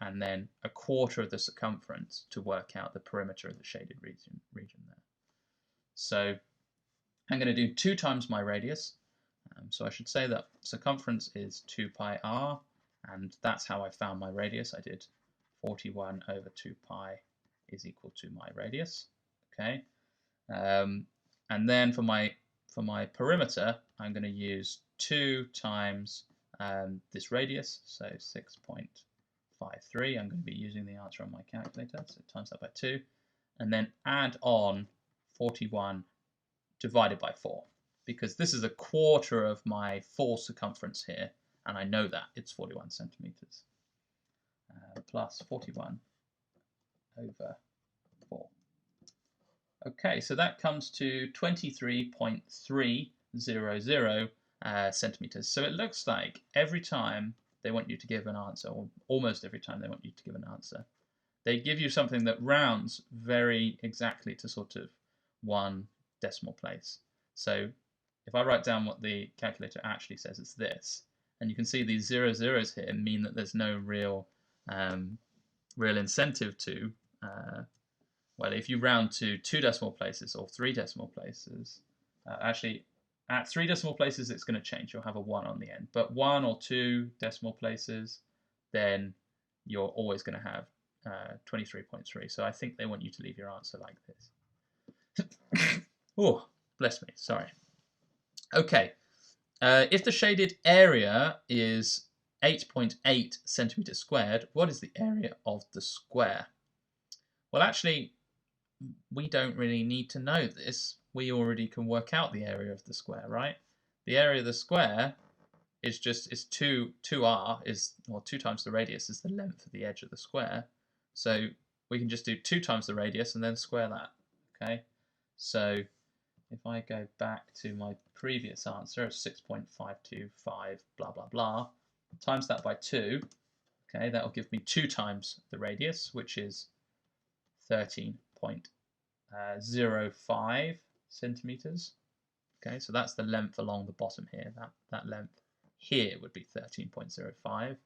and then a quarter of the circumference to work out the perimeter of the shaded region there. So I'm going to do 2 times my radius. So I should say that circumference is 2 pi r, and that's how I found my radius. I did 41 over 2 pi is equal to my radius. Okay, and then for my perimeter, I'm going to use 2 times this radius, so 6.53. I'm going to be using the answer on my calculator, so times that by 2, and then add on 41 divided by 4, because this is a quarter of my full circumference here, and I know that it's 41 centimeters, plus 41 over 4. Okay, so that comes to 23.300 centimeters. So it looks like every time they want you to give an answer, or almost every time they want you to give an answer, they give you something that rounds very exactly to sort of 1 decimal place. So if I write down what the calculator actually says, it's this. And you can see these 0s here mean that there's no real incentive to, well, if you round to 2 decimal places or 3 decimal places, actually at 3 decimal places it's going to change. You'll have a 1 on the end. But 1 or 2 decimal places, then you're always going to have 23.3. So I think they want you to leave your answer like this. Oh, bless me, sorry. Okay, if the shaded area is 8.8 centimeters squared, what is the area of the square? Well, actually, we don't really need to know this. We already can work out the area of the square, right? The area of the square is 2r is, or 2 times the radius is the length of the edge of the square. So we can just do 2 times the radius and then square that. Okay, so if I go back to my previous answer of 6.525 blah blah blah, times that by 2, okay, that will give me 2 times the radius, which is 13.05 centimeters. Okay, so that's the length along the bottom here. That length here would be 13.05.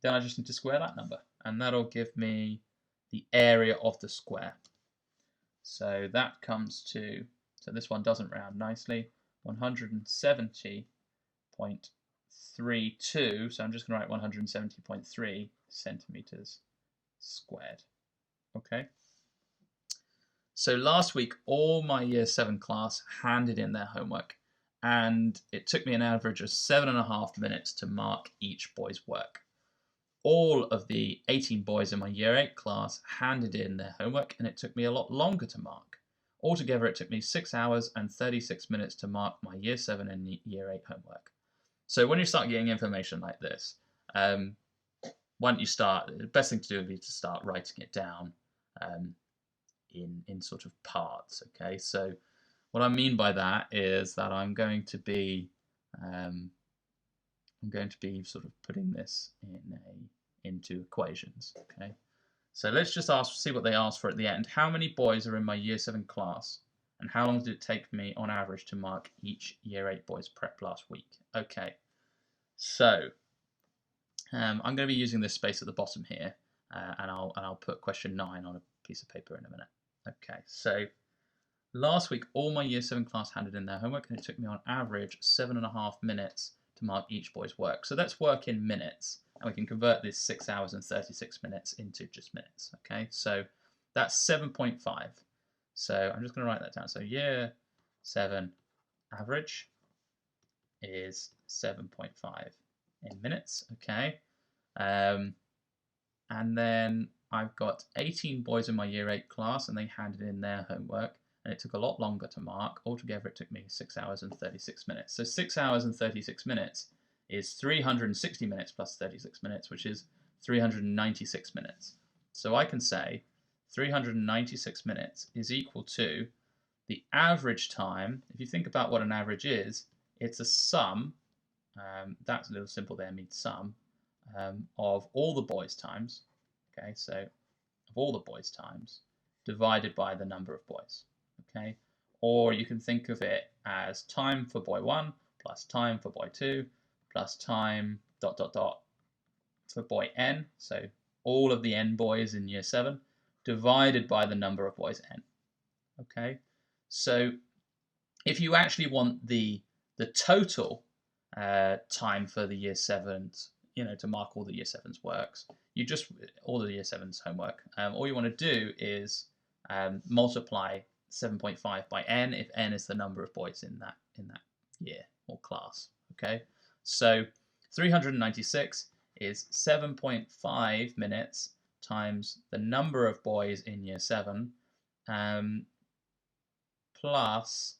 Then I just need to square that number, and that'll give me the area of the square. So that comes to, so this one doesn't round nicely, 170.32. So I'm just going to write 170.3 centimeters squared. Okay. So last week, all my Year 7 class handed in their homework, and it took me an average of 7.5 minutes to mark each boy's work. All of the 18 boys in my Year 8 class handed in their homework, and it took me a lot longer to mark. Altogether, it took me 6 hours and 36 minutes to mark my Year 7 and Year 8 homework. So when you start getting information like this, why don't you start, the best thing to do would be to start writing it down in sort of parts. Okay, so what I mean by that is that I'm going to be sort of putting this into equations. Okay, so let's just see what they asked for at the end. How many boys are in my Year 7 class, and how long did it take me on average to mark each Year 8 boys prep last week? Okay, so I'm going to be using this space at the bottom here, and I'll put question 9 on a piece of paper in a minute. Okay, so last week all my Year 7 class handed in their homework, and it took me on average 7.5 minutes to mark each boy's work. So let's work in minutes, and we can convert this 6 hours and 36 minutes into just minutes. Okay, so that's 7.5. So I'm just going to write that down. So Year 7 average is 7.5 in minutes. Okay, and then I've got 18 boys in my Year 8 class, and they handed in their homework, and it took a lot longer to mark. Altogether, it took me 6 hours and 36 minutes. So 6 hours and 36 minutes is 360 minutes plus 36 minutes, which is 396 minutes. So I can say 396 minutes is equal to the average time. If you think about what an average is, it's a sum, that's a little simple there, means sum, of all the boys' times. Okay, so of all the boys' times divided by the number of boys. Okay, or you can think of it as time for boy 1 plus time for boy 2 plus time ... for boy n, so all of the n boys in Year 7 divided by the number of boys n. Okay, so if you actually want the total time for the Year 7s, to mark all the Year 7's works, all the Year 7's homework, all you want to do is multiply 7.5 by n if n is the number of boys in that year or class. Okay, so 396 is 7.5 minutes times the number of boys in Year 7 plus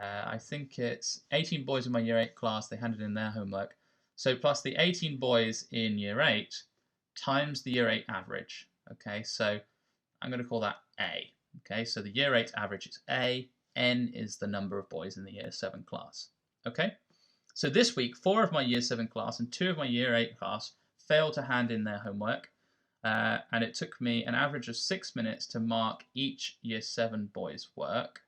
I think it's 18 boys in my Year 8 class, they handed in their homework. So plus the 18 boys in Year 8 times the Year 8 average. Okay, so I'm going to call that A. Okay, so the Year 8 average is A, N is the number of boys in the Year 7 class. Okay, so this week 4 of my Year 7 class and 2 of my Year 8 class failed to hand in their homework, and it took me an average of 6 minutes to mark each Year 7 boy's work.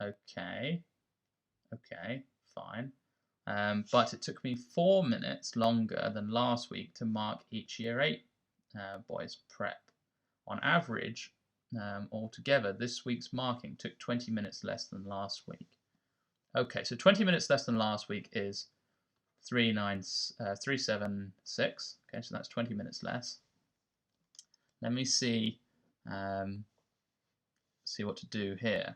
Okay, fine. But it took me 4 minutes longer than last week to mark each Year 8 boys prep. On average, altogether, this week's marking took 20 minutes less than last week. Okay, so 20 minutes less than last week is 376. Okay, so that's 20 minutes less. Let me see what to do here.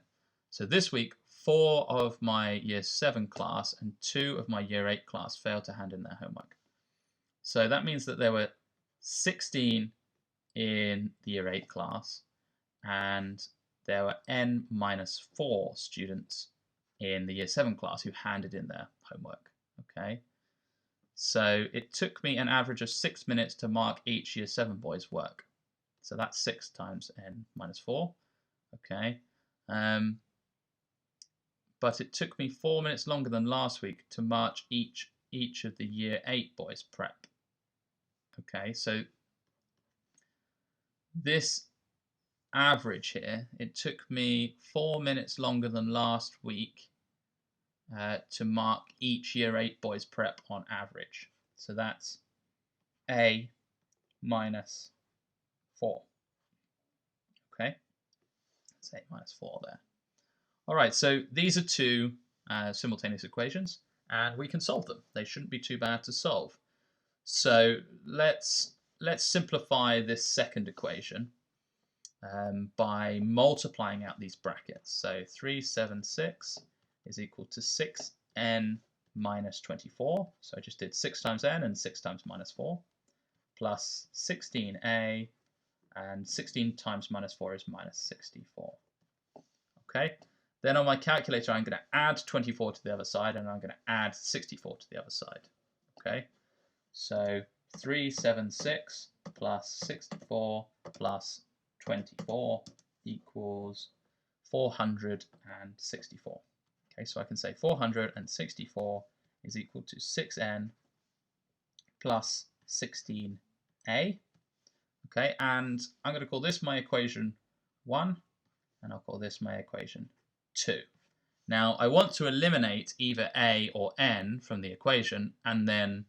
So this week, 4 of my Year 7 class and 2 of my Year 8 class failed to hand in their homework. So that means that there were 16 in the Year 8 class and there were n minus 4 students in the year 7 class who handed in their homework. Okay, so it took me an average of 6 minutes to mark each year 7 boy's work. So that's 6 times n minus 4. Okay, but it took me 4 minutes longer than last week to mark each of the year 8 boys' prep. Okay, so this average here, it took me 4 minutes longer than last week to mark each year 8 boys' prep on average. So that's A minus 4. Okay, that's 8 minus 4 there. All right, so these are two simultaneous equations, and we can solve them. They shouldn't be too bad to solve. So let's simplify this second equation by multiplying out these brackets. So 376 is equal to 6n minus 24. So I just did 6 times n and 6 times minus 4, plus 16a, and 16 times minus 4 is minus 64. Okay. Then on my calculator, I'm going to add 24 to the other side, and I'm going to add 64 to the other side. Okay, so 376 plus 64 plus 24 equals 464. Okay, so I can say 464 is equal to 6n plus 16a. Okay, and I'm going to call this my equation 1, and I'll call this my equation 2. Now I want to eliminate either a or n from the equation, and then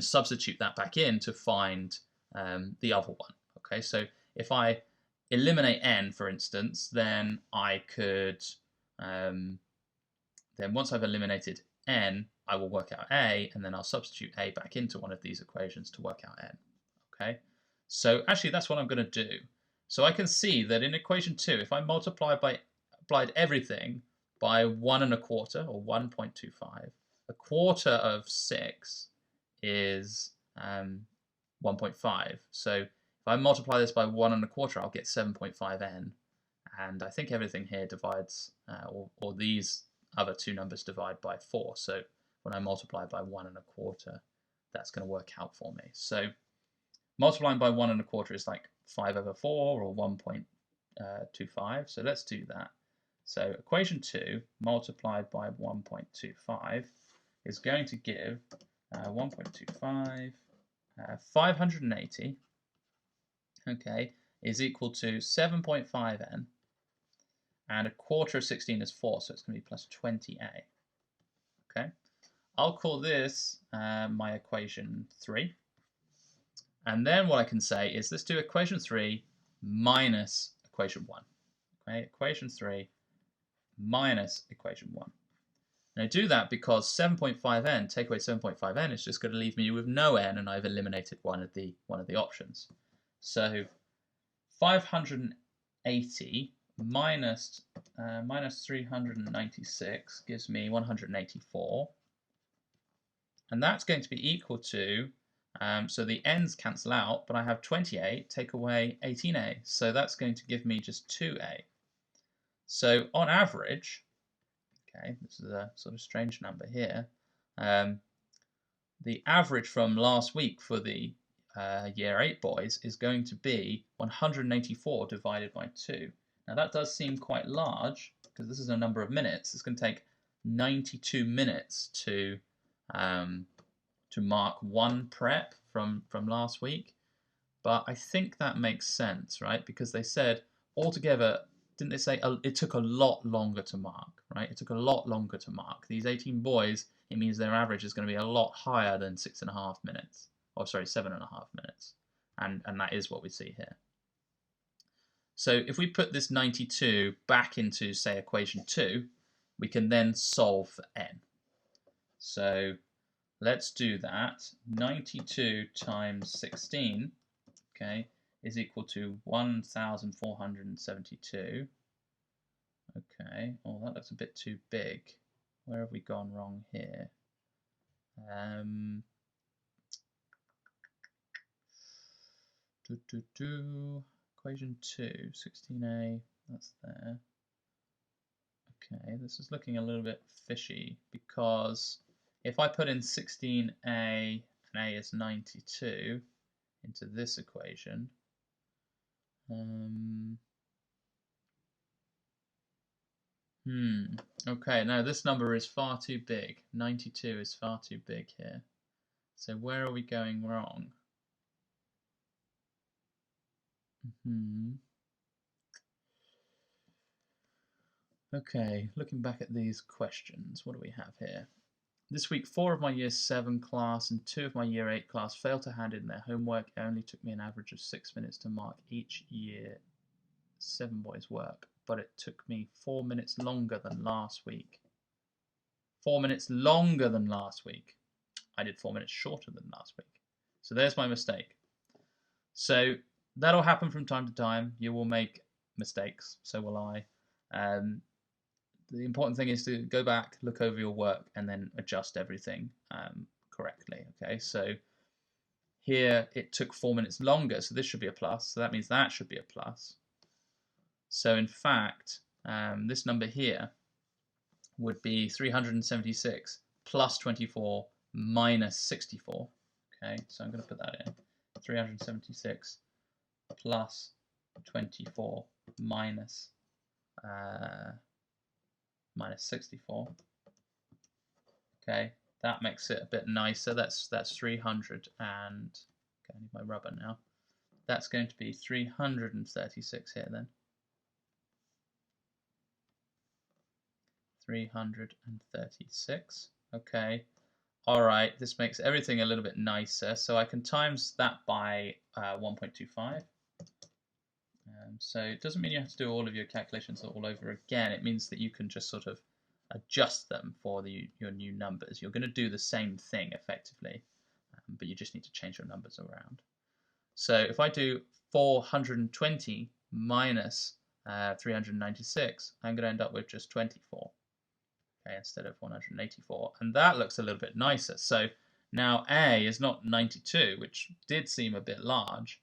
substitute that back in to find the other one. Okay, so if I eliminate n, for instance, then I could then once I've eliminated n, I will work out a, and then I'll substitute a back into one of these equations to work out n. Okay, so actually that's what I'm going to do. So I can see that in equation 2, if I multiplied everything by 1 1/4, or 1.25, a quarter of 6 is 1.5. So if I multiply this by 1 1/4, I'll get 7.5n. And I think everything here divides, or these other two numbers divide by 4. So when I multiply by 1 1/4, that's going to work out for me. So multiplying by 1 1/4 is like 5/4, or 1.25. So let's do that. So equation 2 multiplied by 1.25 is going to give 1.25, 580, okay, is equal to 7.5n, and a quarter of 16 is 4, so it's going to be plus 20a. Okay, I'll call this my equation 3. And then what I can say is, let's do equation 3 minus equation 1. Okay, equation 3 minus equation 1. And I do that because 7.5n, take away 7.5n, is just going to leave me with no n, and I've eliminated one of the options. So 580 minus 396 gives me 184, and that's going to be equal to, so the n's cancel out, but I have 28, take away 18a, so that's going to give me just 2a. So on average, okay, this is a sort of strange number here, the average from last week for the year 8 boys is going to be 184 divided by 2. Now that does seem quite large, because this is a number of minutes. It's going to take 92 minutes to mark one prep from last week. But I think that makes sense, right? Because they said altogether, didn't they say it took a lot longer to mark, right? It took a lot longer to mark. These 18 boys, it means their average is going to be a lot higher than 6.5 minutes. Or sorry, 7.5 minutes. And that is what we see here. So if we put this 92 back into, say, equation 2, we can then solve for n. So let's do that. 92 times 16, okay, is equal to 1,472. Okay, oh, that looks a bit too big. Where have we gone wrong here? equation 2, 16a, that's there. Okay, this is looking a little bit fishy because if I put in 16a and a is 92 into this equation, okay, now this number is far too big. 92 is far too big here. So where are we going wrong? Okay, looking back at these questions, what do we have here? This week, 4 of my Year 7 class and 2 of my Year 8 class failed to hand in their homework. It only took me an average of 6 minutes to mark each Year 7 boys' work, but it took me 4 minutes longer than last week. 4 minutes longer than last week. I did 4 minutes shorter than last week. So there's my mistake. So that'll happen from time to time. You will make mistakes, so will I. The important thing is to go back, look over your work, and then adjust everything correctly. Okay, so here it took 4 minutes longer, so this should be a plus. So that means that should be a plus. So in fact, this number here would be 376 plus 24 minus 64. Okay, so I'm going to put that in. 376 plus 24 minus 64. Okay, that makes it a bit nicer. That's 300 and okay, I need my rubber now. That's going to be 336 here then. 336. Okay. All right, this makes everything a little bit nicer. So I can times that by 1.25. So it doesn't mean you have to do all of your calculations all over again. It means that you can just sort of adjust them for your new numbers. You're going to do the same thing effectively, but you just need to change your numbers around. So if I do 420 minus 396, I'm going to end up with just 24. Okay, instead of 184, and that looks a little bit nicer. So now A is not 92, which did seem a bit large.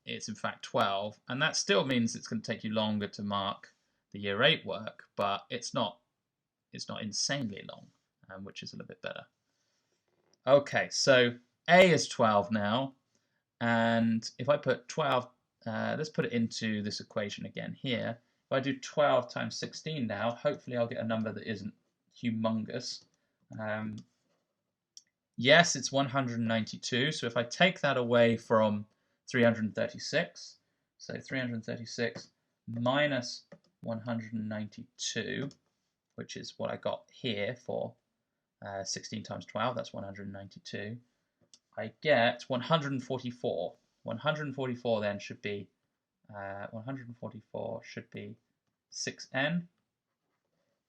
It's in fact 12, and that still means it's going to take you longer to mark the Year 8 work, but it's not insanely long, which is a little bit better. Okay, so A is 12 now, and if I put 12, let's put it into this equation again here. If I do 12 times 16 now, hopefully I'll get a number that isn't humongous. Yes, it's 192. So if I take that away from 336, so 336 minus 192, which is what I got here for 16 times 12, that's 192. I get 144. 144 then should be 144 should be 6n.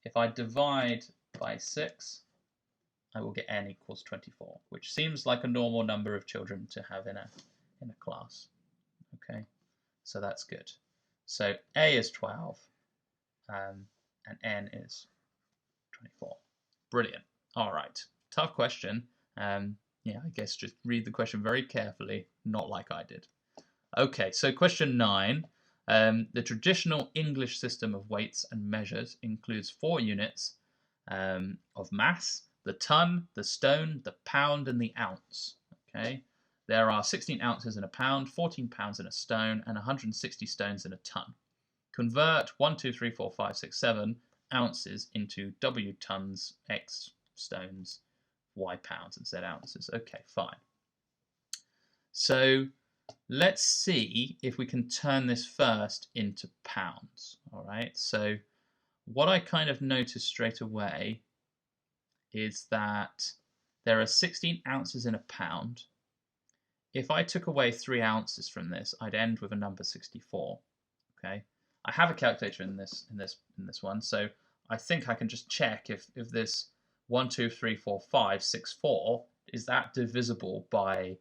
If I divide by 6, I will get n equals 24, which seems like a normal number of children to have in a class. Okay, so that's good. So A is 12, and n is 24. Brilliant. All right, tough question. Yeah, I guess just read the question very carefully, not like I did. Okay, so question 9. The traditional English system of weights and measures includes 4 units of mass: the ton, the stone, the pound, and the ounce. Okay, there are 16 ounces in a pound, 14 pounds in a stone, and 160 stones in a ton. Convert 1, 2, 3, 4, 5, 6, 7 ounces into W tons, X stones, Y pounds, and Z ounces. Okay, fine. So let's see if we can turn this first into pounds. All right, so what I kind of noticed straight away is that there are 16 ounces in a pound. If I took away 3 ounces from this, I'd end with a number 64. Okay, I have a calculator in this one, so I think I can just check if this 1, 2, 3, 4, 5, 6, 4 is that divisible by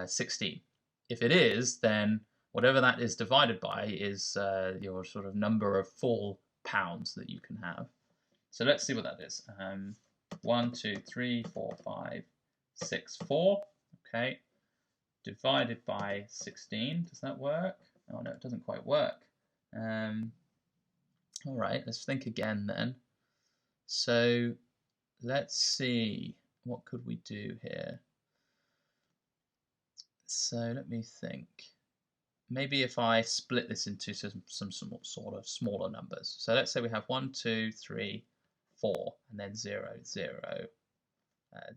16. If it is, then whatever that is divided by is your sort of number of full pounds that you can have. So let's see what that is. 1, 2, 3, 4, 5, 6, 4. Okay, divided by 16. Does that work? Oh no, it doesn't quite work. All right, let's think again then. So let's see, what could we do here? So let me think. Maybe if I split this into some sort of smaller numbers. So let's say we have 1, 2, 3, 4, and then 0, 0,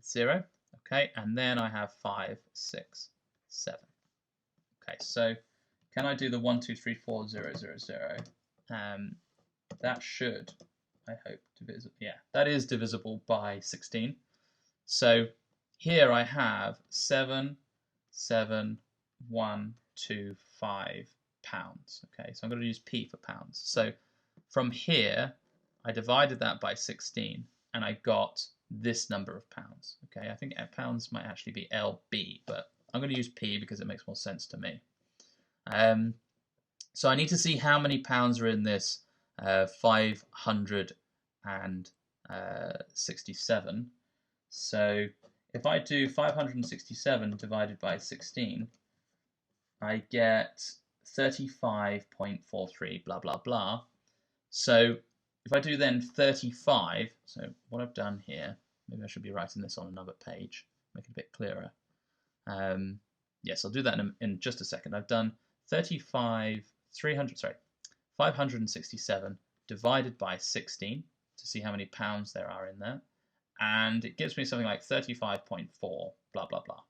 0. Okay, and then I have 5, 6, 7. Okay, so can I do the 1, 2, 3, 4, 0, 0, 0? That should, I hope, divisible. Yeah, that is divisible by 16. So here I have 7, 7, 1, 2, 5 pounds. Okay, so I'm going to use p for pounds. So from here, I divided that by 16, and I got this number of pounds. Okay, I think pounds might actually be LB, but I'm going to use p because it makes more sense to me. So I need to see how many pounds are in this 567. So if I do 567 divided by 16, I get 35.43, blah, blah, blah. So if I do then 35, so what I've done here, maybe I should be writing this on another page, make it a bit clearer. Yes, I'll do that in just a second. I've done 567 divided by 16 to see how many pounds there are in there. And it gives me something like 35.4, blah, blah, blah.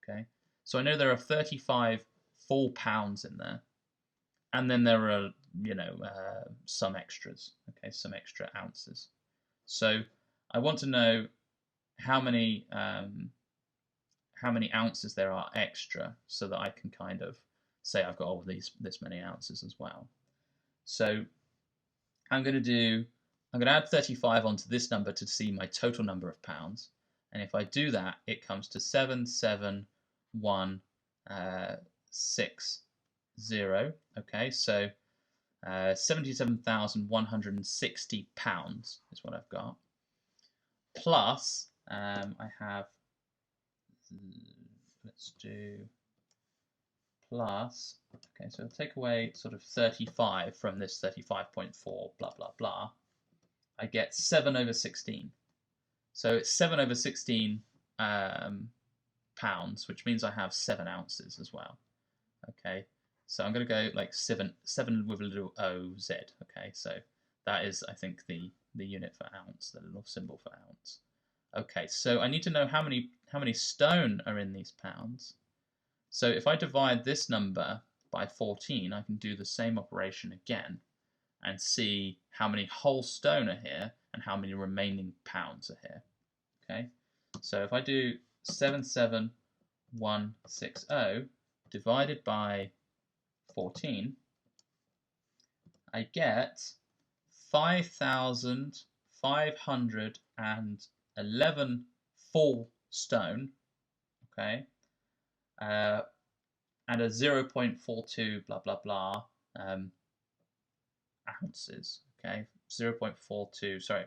Okay, so I know there are 35 full pounds in there. And then there are, some extras, okay, some extra ounces. So I want to know how many ounces there are extra, so that I can kind of say I've got all this many ounces as well. So I'm going to add 35 onto this number to see my total number of pounds. And if I do that, it comes to 77160. Okay, so 77,160 pounds is what I've got. Plus, I have, let's do plus, okay, so I'll take away sort of 35 from this 35.4, blah, blah, blah. I get 7 over 16. So it's 7 over 16 pounds, which means I have 7 ounces as well. Okay, so I'm going to go like 7 with a little OZ. Okay, so that is, I think, the unit for ounce, the little symbol for ounce. Okay, so I need to know how many stone are in these pounds. So if I divide this number by 14, I can do the same operation again and see how many whole stone are here and how many remaining pounds are here. Okay, so if I do 77160 divided by 14, I get 5,511 full stone, okay, and a 0.42 blah blah blah ounces. Okay, 0.42. Sorry,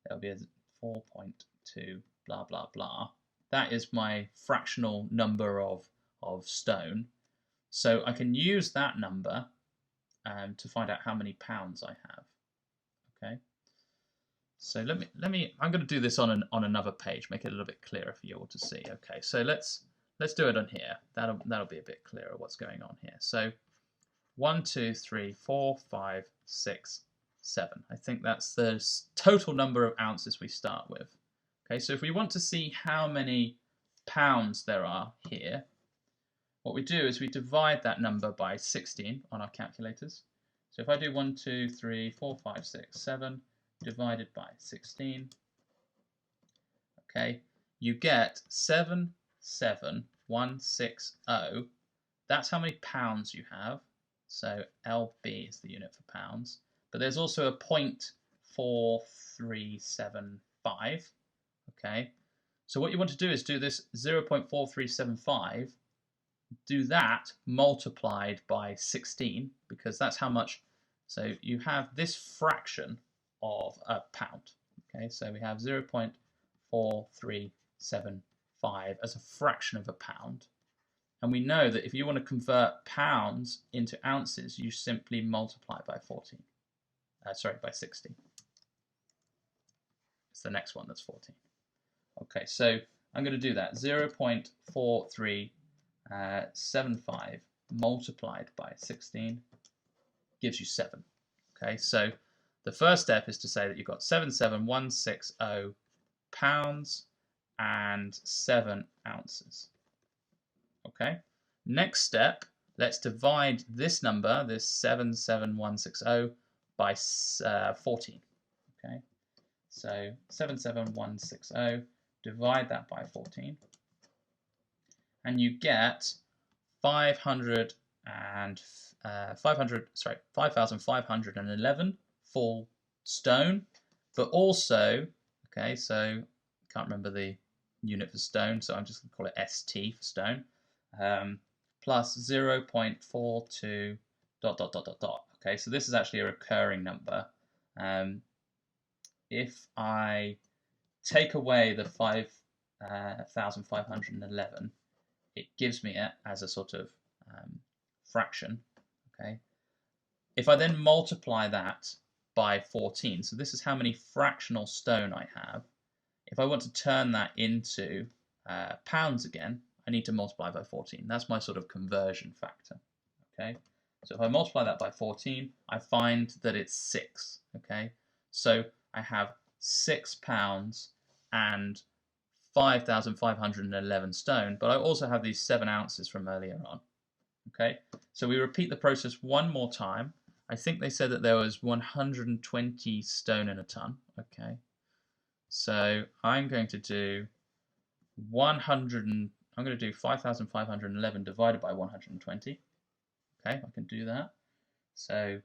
that'll be a 4.2 blah blah blah. That is my fractional number of stone. So I can use that number to find out how many pounds I have. Okay. So let me. I'm going to do this on another page, make it a little bit clearer for you all to see. Okay. So let's do it on here. That'll be a bit clearer what's going on here. So 1, 2, 3, 4, 5, 6, 7. I think that's the total number of ounces we start with. Okay. So if we want to see how many pounds there are here, what we do is we divide that number by 16 on our calculators. So if I do 1, 2, 3, 4, 5, 6, 7 divided by 16, okay, you get 77160. That's how many pounds you have. So LB is the unit for pounds. But there's also a 0.4375. Okay, so what you want to do is do this 0.4375. Do that multiplied by 16, because that's how much. So you have this fraction of a pound. Okay, so we have 0.4375 as a fraction of a pound. And we know that if you want to convert pounds into ounces, you simply multiply by 14. By 60. It's the next one that's 14. Okay, so I'm going to do that. 0.4375 multiplied by 16 gives you 7. Okay, so the first step is to say that you've got 77160 pounds and 7 ounces. Okay, next step, let's divide this number, this 77160, by 14. Okay, so 77160, divide that by 14, and you get 5,511 full stone, but also, okay, so can't remember the unit for stone, so I'm just going to call it ST for stone, plus 0.42 ... Okay, so this is actually a recurring number. If I take away the 5,511, it gives me it as a sort of fraction. Okay. If I then multiply that by 14, so this is how many fractional stone I have. If I want to turn that into pounds again, I need to multiply by 14. That's my sort of conversion factor. Okay. So if I multiply that by 14, I find that it's 6. Okay. So I have 6 pounds and 5,511 stone, but I also have these 7 ounces from earlier on. Okay, so we repeat the process one more time. I think they said that there was 120 stone in a ton. Okay, so I'm going to do 5,511 divided by 120. Okay, I can do that. So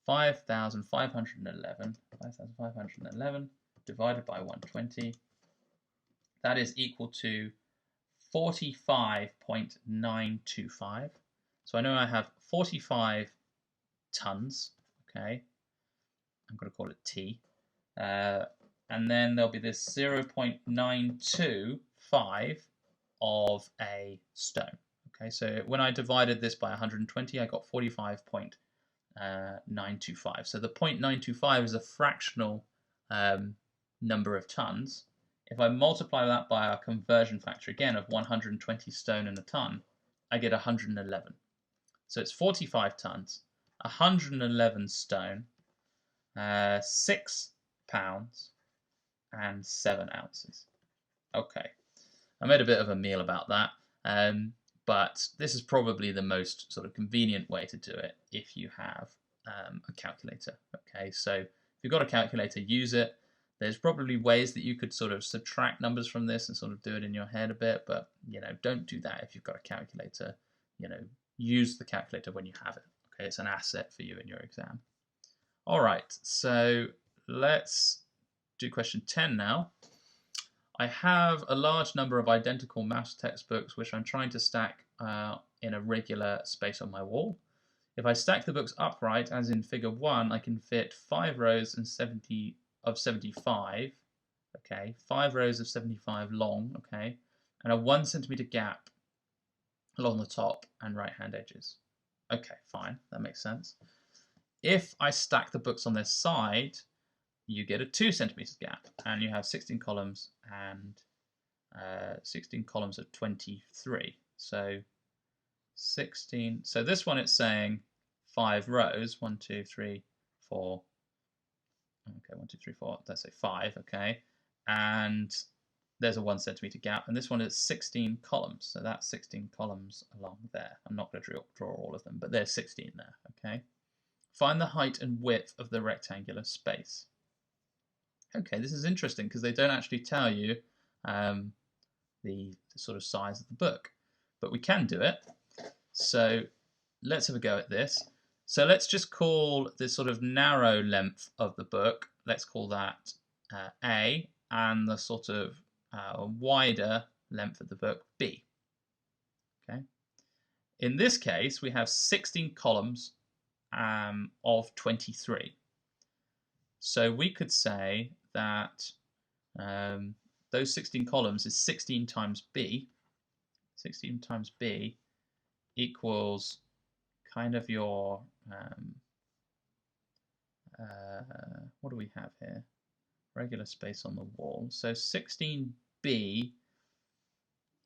5,511 divided by 120. That is equal to 45.925. So I know I have 45 tons. Okay, I'm going to call it T. And then there'll be this 0.925 of a stone. Okay, so when I divided this by 120, I got 45.925. So the 0.925 is a fractional number of tons. If I multiply that by our conversion factor again of 120 stone in a ton, I get 111. So it's 45 tons, 111 stone, 6 pounds, and 7 ounces. Okay, I made a bit of a meal about that, but this is probably the most sort of convenient way to do it if you have a calculator. Okay, so if you've got a calculator, use it. There's probably ways that you could sort of subtract numbers from this and sort of do it in your head a bit, but don't do that if you've got a calculator. Use the calculator when you have it. Okay, it's an asset for you in your exam. All right, so let's do question 10 now. I have a large number of identical maths textbooks which I'm trying to stack in a regular space on my wall. If I stack the books upright, as in figure 1, I can fit 5 rows of 75, okay, 5 rows of 75 long, okay, and a 1 centimeter gap along the top and right hand edges. Okay, fine, that makes sense. If I stack the books on their side, you get a 2 centimeter gap, and you have 16 columns and 16 columns of 23. So 16. So this one it's saying 5 rows. 1, 2, 3, 4. Okay, 1, 2, 3, 4. Let's say 5. Okay, and there's a 1 centimeter gap, and this one is 16 columns. So that's 16 columns along there. I'm not going to draw all of them, but there's 16 there. Okay. Find the height and width of the rectangular space. Okay, this is interesting because they don't actually tell you the sort of size of the book, but we can do it. So let's have a go at this. So let's just call this sort of narrow length of the book, let's call that A, and the sort of wider length of the book B. Okay. In this case, we have 16 columns of 23. So we could say that those 16 columns is 16 times B. 16 times b equals kind of your, what do we have here? Regular space on the wall. So 16b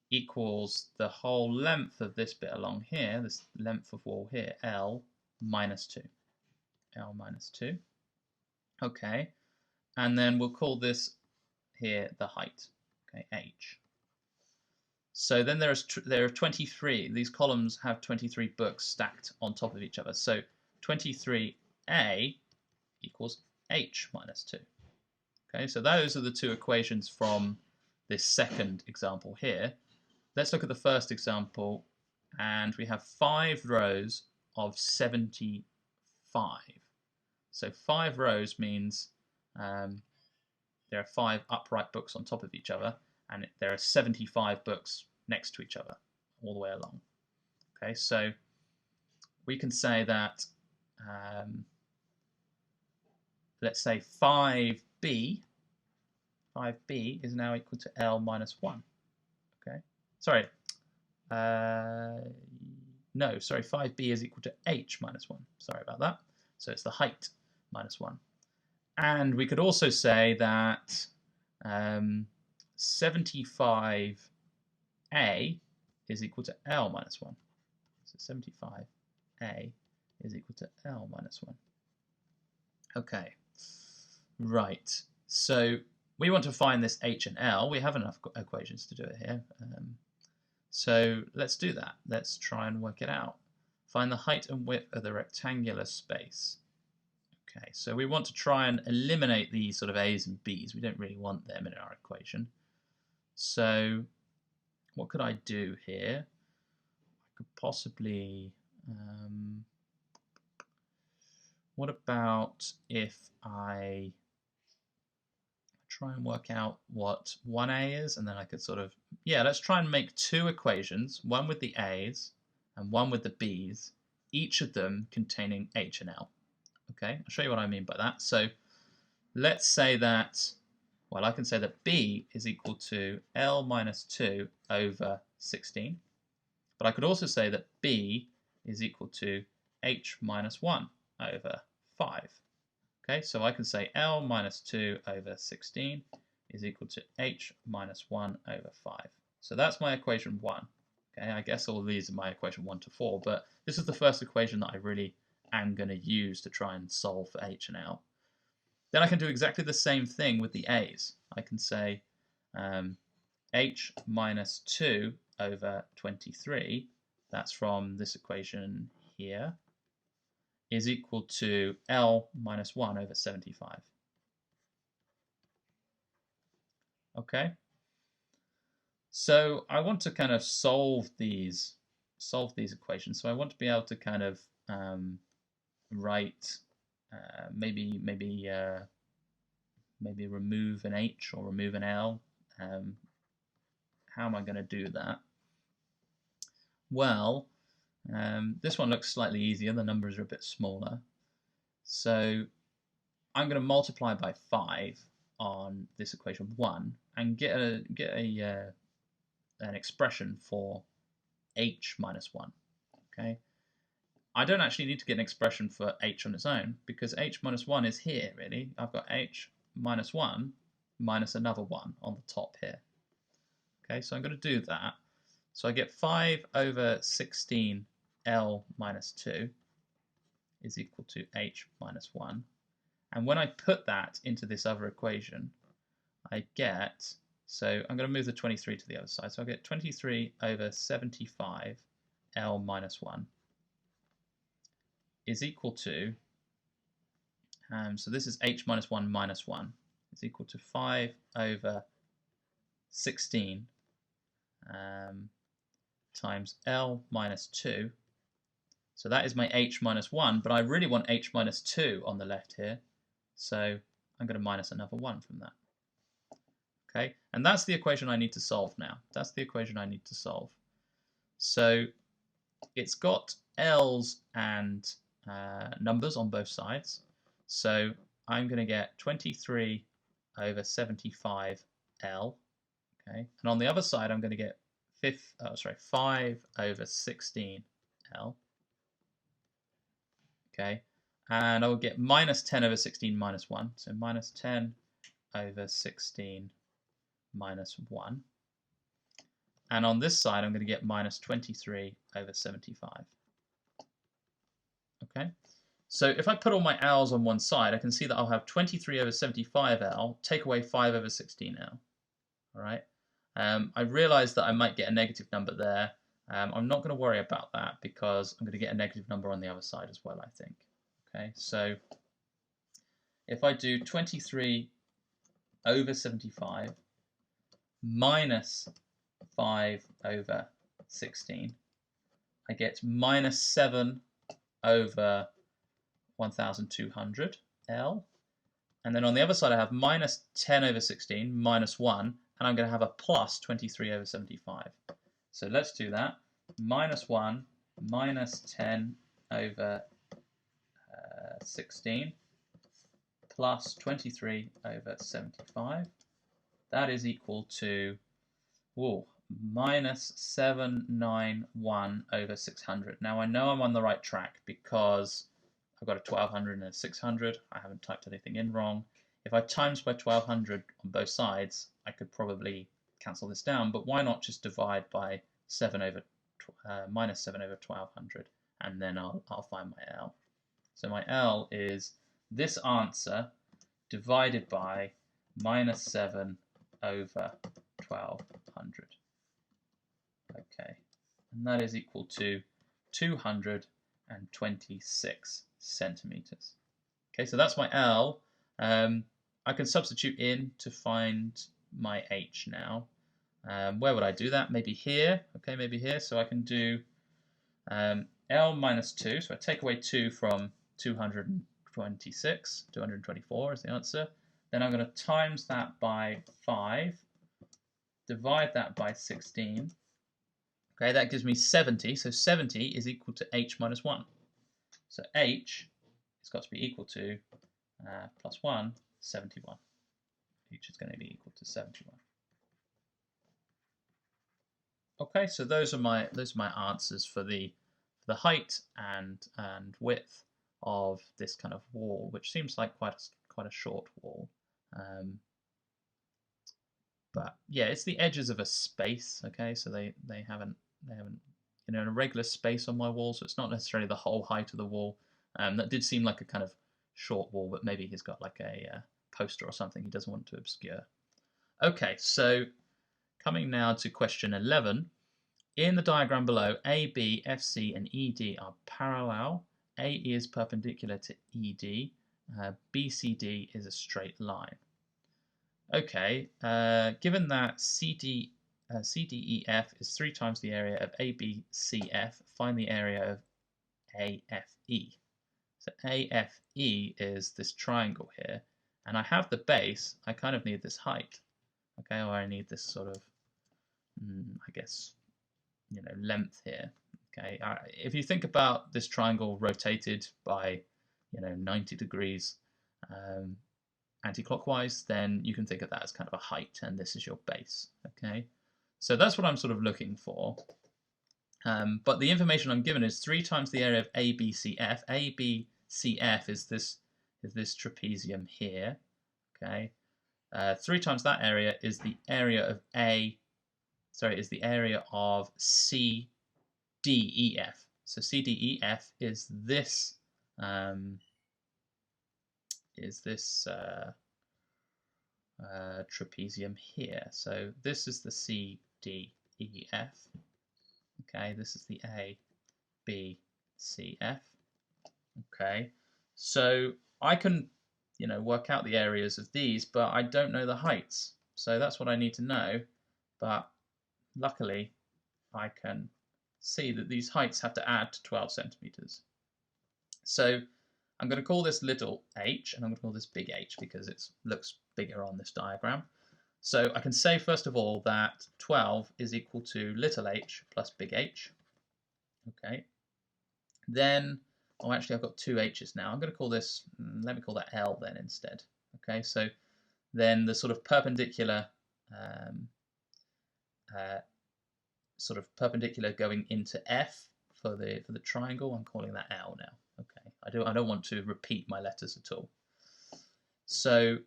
equals the whole length of this bit along here, this length of wall here, L minus 2. L minus 2. Okay, and then we'll call this here the height, okay, H. So then there are 23, these columns have 23 books stacked on top of each other. So 23a equals H minus 2. Okay, so those are the two equations from this second example here. Let's look at the first example, and we have 5 rows of 75. So 5 rows means there are 5 upright books on top of each other, and there are 75 books next to each other all the way along. Okay, so we can say that, let's say 5b is now equal to L minus 1. Okay, sorry, no, sorry, 5b is equal to H minus 1. Sorry about that. So it's the height minus 1. And we could also say that 75a is equal to L minus 1. So 75a is equal to L minus 1. Okay, right. So we want to find this H and L. We have enough equations to do it here. So let's do that. Let's try and work it out. Find the height and width of the rectangular space. Okay, so we want to try and eliminate these sort of a's and b's. We don't really want them in our equation. So what could I do here? I could possibly, what about if I try and work out what 1a is, and then I could sort of, yeah, let's try and make 2 equations, one with the a's and one with the b's, each of them containing h and l. Okay, I'll show you what I mean by that. So let's say that, well, I can say that b is equal to L minus 2 over 16. But I could also say that b is equal to H minus 1 over 5. Okay, so I can say L minus 2 over 16 is equal to H minus 1 over 5. So that's my equation 1. Okay, I guess all of these are my equation 1 to 4, but this is the first equation that I really am going to use to try and solve for H and L. Then I can do exactly the same thing with the A's. I can say H minus 2 over 23, that's from this equation here, is equal to L minus 1 over 75. Okay? So I want to kind of solve these equations. So I want to be able to kind of write maybe remove an H or remove an L. How am I going to do that? Well, this one looks slightly easier. The numbers are a bit smaller. So I'm going to multiply by 5 on this equation 1 and get an expression for H minus 1. Okay. I don't actually need to get an expression for H on its own because H minus 1 is here, really. I've got H minus 1 minus another 1 on the top here. Okay, so I'm going to do that. So I get 5 over 16 L minus 2 is equal to H minus 1. And when I put that into this other equation, I get, so I'm going to move the 23 to the other side. So I get 23 over 75 L minus 1 is equal to, so this is H minus 1 minus 1, is equal to 5 over 16 times L minus 2. So that is my H minus 1, but I really want H minus 2 on the left here. So I'm going to minus another 1 from that. Okay, and that's the equation I need to solve now. That's the equation I need to solve. So it's got L's and numbers on both sides. So I'm going to get 23 over 75 L. Okay, and on the other side I'm going to get 5 over 16 L. Okay, and I will get minus 10 over 16 minus 1. So minus 10 over 16 minus 1. And on this side, I'm going to get minus 23 over 75. Okay, so if I put all my L's on one side, I can see that I'll have 23 over 75L, take away 5 over 16L. All right, I realize that I might get a negative number there. I'm not going to worry about that because I'm going to get a negative number on the other side as well, I think. Okay, so if I do 23 over 75 minus 5 over 16, I get minus 7 over 1200 L. And then on the other side I have minus 10 over 16 minus 1, and I'm going to have a plus 23 over 75. So let's do that. Minus 1 minus 10 over 16 plus 23 over 75. That is equal to minus 791 over 600. Now I know I'm on the right track because I've got a 1200 and a 600. I haven't typed anything in wrong. If I times by 1200 on both sides, I could probably cancel this down, but why not just divide by minus 7 over 1200, and then I'll find my L. So my L is this answer divided by minus 7 over 1200. Okay, and that is equal to 226 centimeters. Okay, so that's my L. I can substitute in to find my H now. Where would I do that? Maybe here. Okay, maybe here. So I can do L minus 2. So I take away 2 from 226. 224 is the answer. Then I'm going to times that by 5. Divide that by 16. Okay, that gives me 70. So 70 is equal to H minus 1. So H has got to be equal to plus 1, 71. H is going to be equal to 71. Okay, so those are my answers for the height and width of this kind of wall, which seems like quite a short wall. But yeah, it's the edges of a space. Okay, so they haven't a regular space on my wall, so it's not necessarily the whole height of the wall. That did seem like a kind of short wall, but maybe he's got like a poster or something he doesn't want to obscure. Okay, so coming now to question 11. In the diagram below, AB, FC, and ED are parallel. AE is perpendicular to ED. BCD is a straight line. Okay, given that CDEF is 3 times the area of ABCF, find the area of AFE. So AFE is this triangle here, and I have the base. I kind of need this height, okay, or I need this sort of, I guess, length here. Okay, if you think about this triangle rotated by, 90 degrees anti-clockwise, then you can think of that as kind of a height, and this is your base. Okay, so that's what I'm sort of looking for. But the information I'm given is 3 times the area of ABCF. ABCF is this trapezium here. Okay, 3 times that area is the area of CDEF. So CDEF is this trapezium here. So this is the CDEF. Okay, this is the ABCF. Okay, so I can, work out the areas of these, but I don't know the heights. So that's what I need to know. But luckily, I can see that these heights have to add to 12 centimeters. So I'm going to call this little h, and I'm going to call this big H because it looks bigger on this diagram. So I can say, first of all, that 12 is equal to little h plus big H. Okay. Then, actually I've got 2 h's now. I'm going to call this, let me call that L then instead. Okay, so then the sort of perpendicular sort of perpendicular going into F for the triangle. I'm calling that L now. Okay, I don't want to repeat my letters at all. So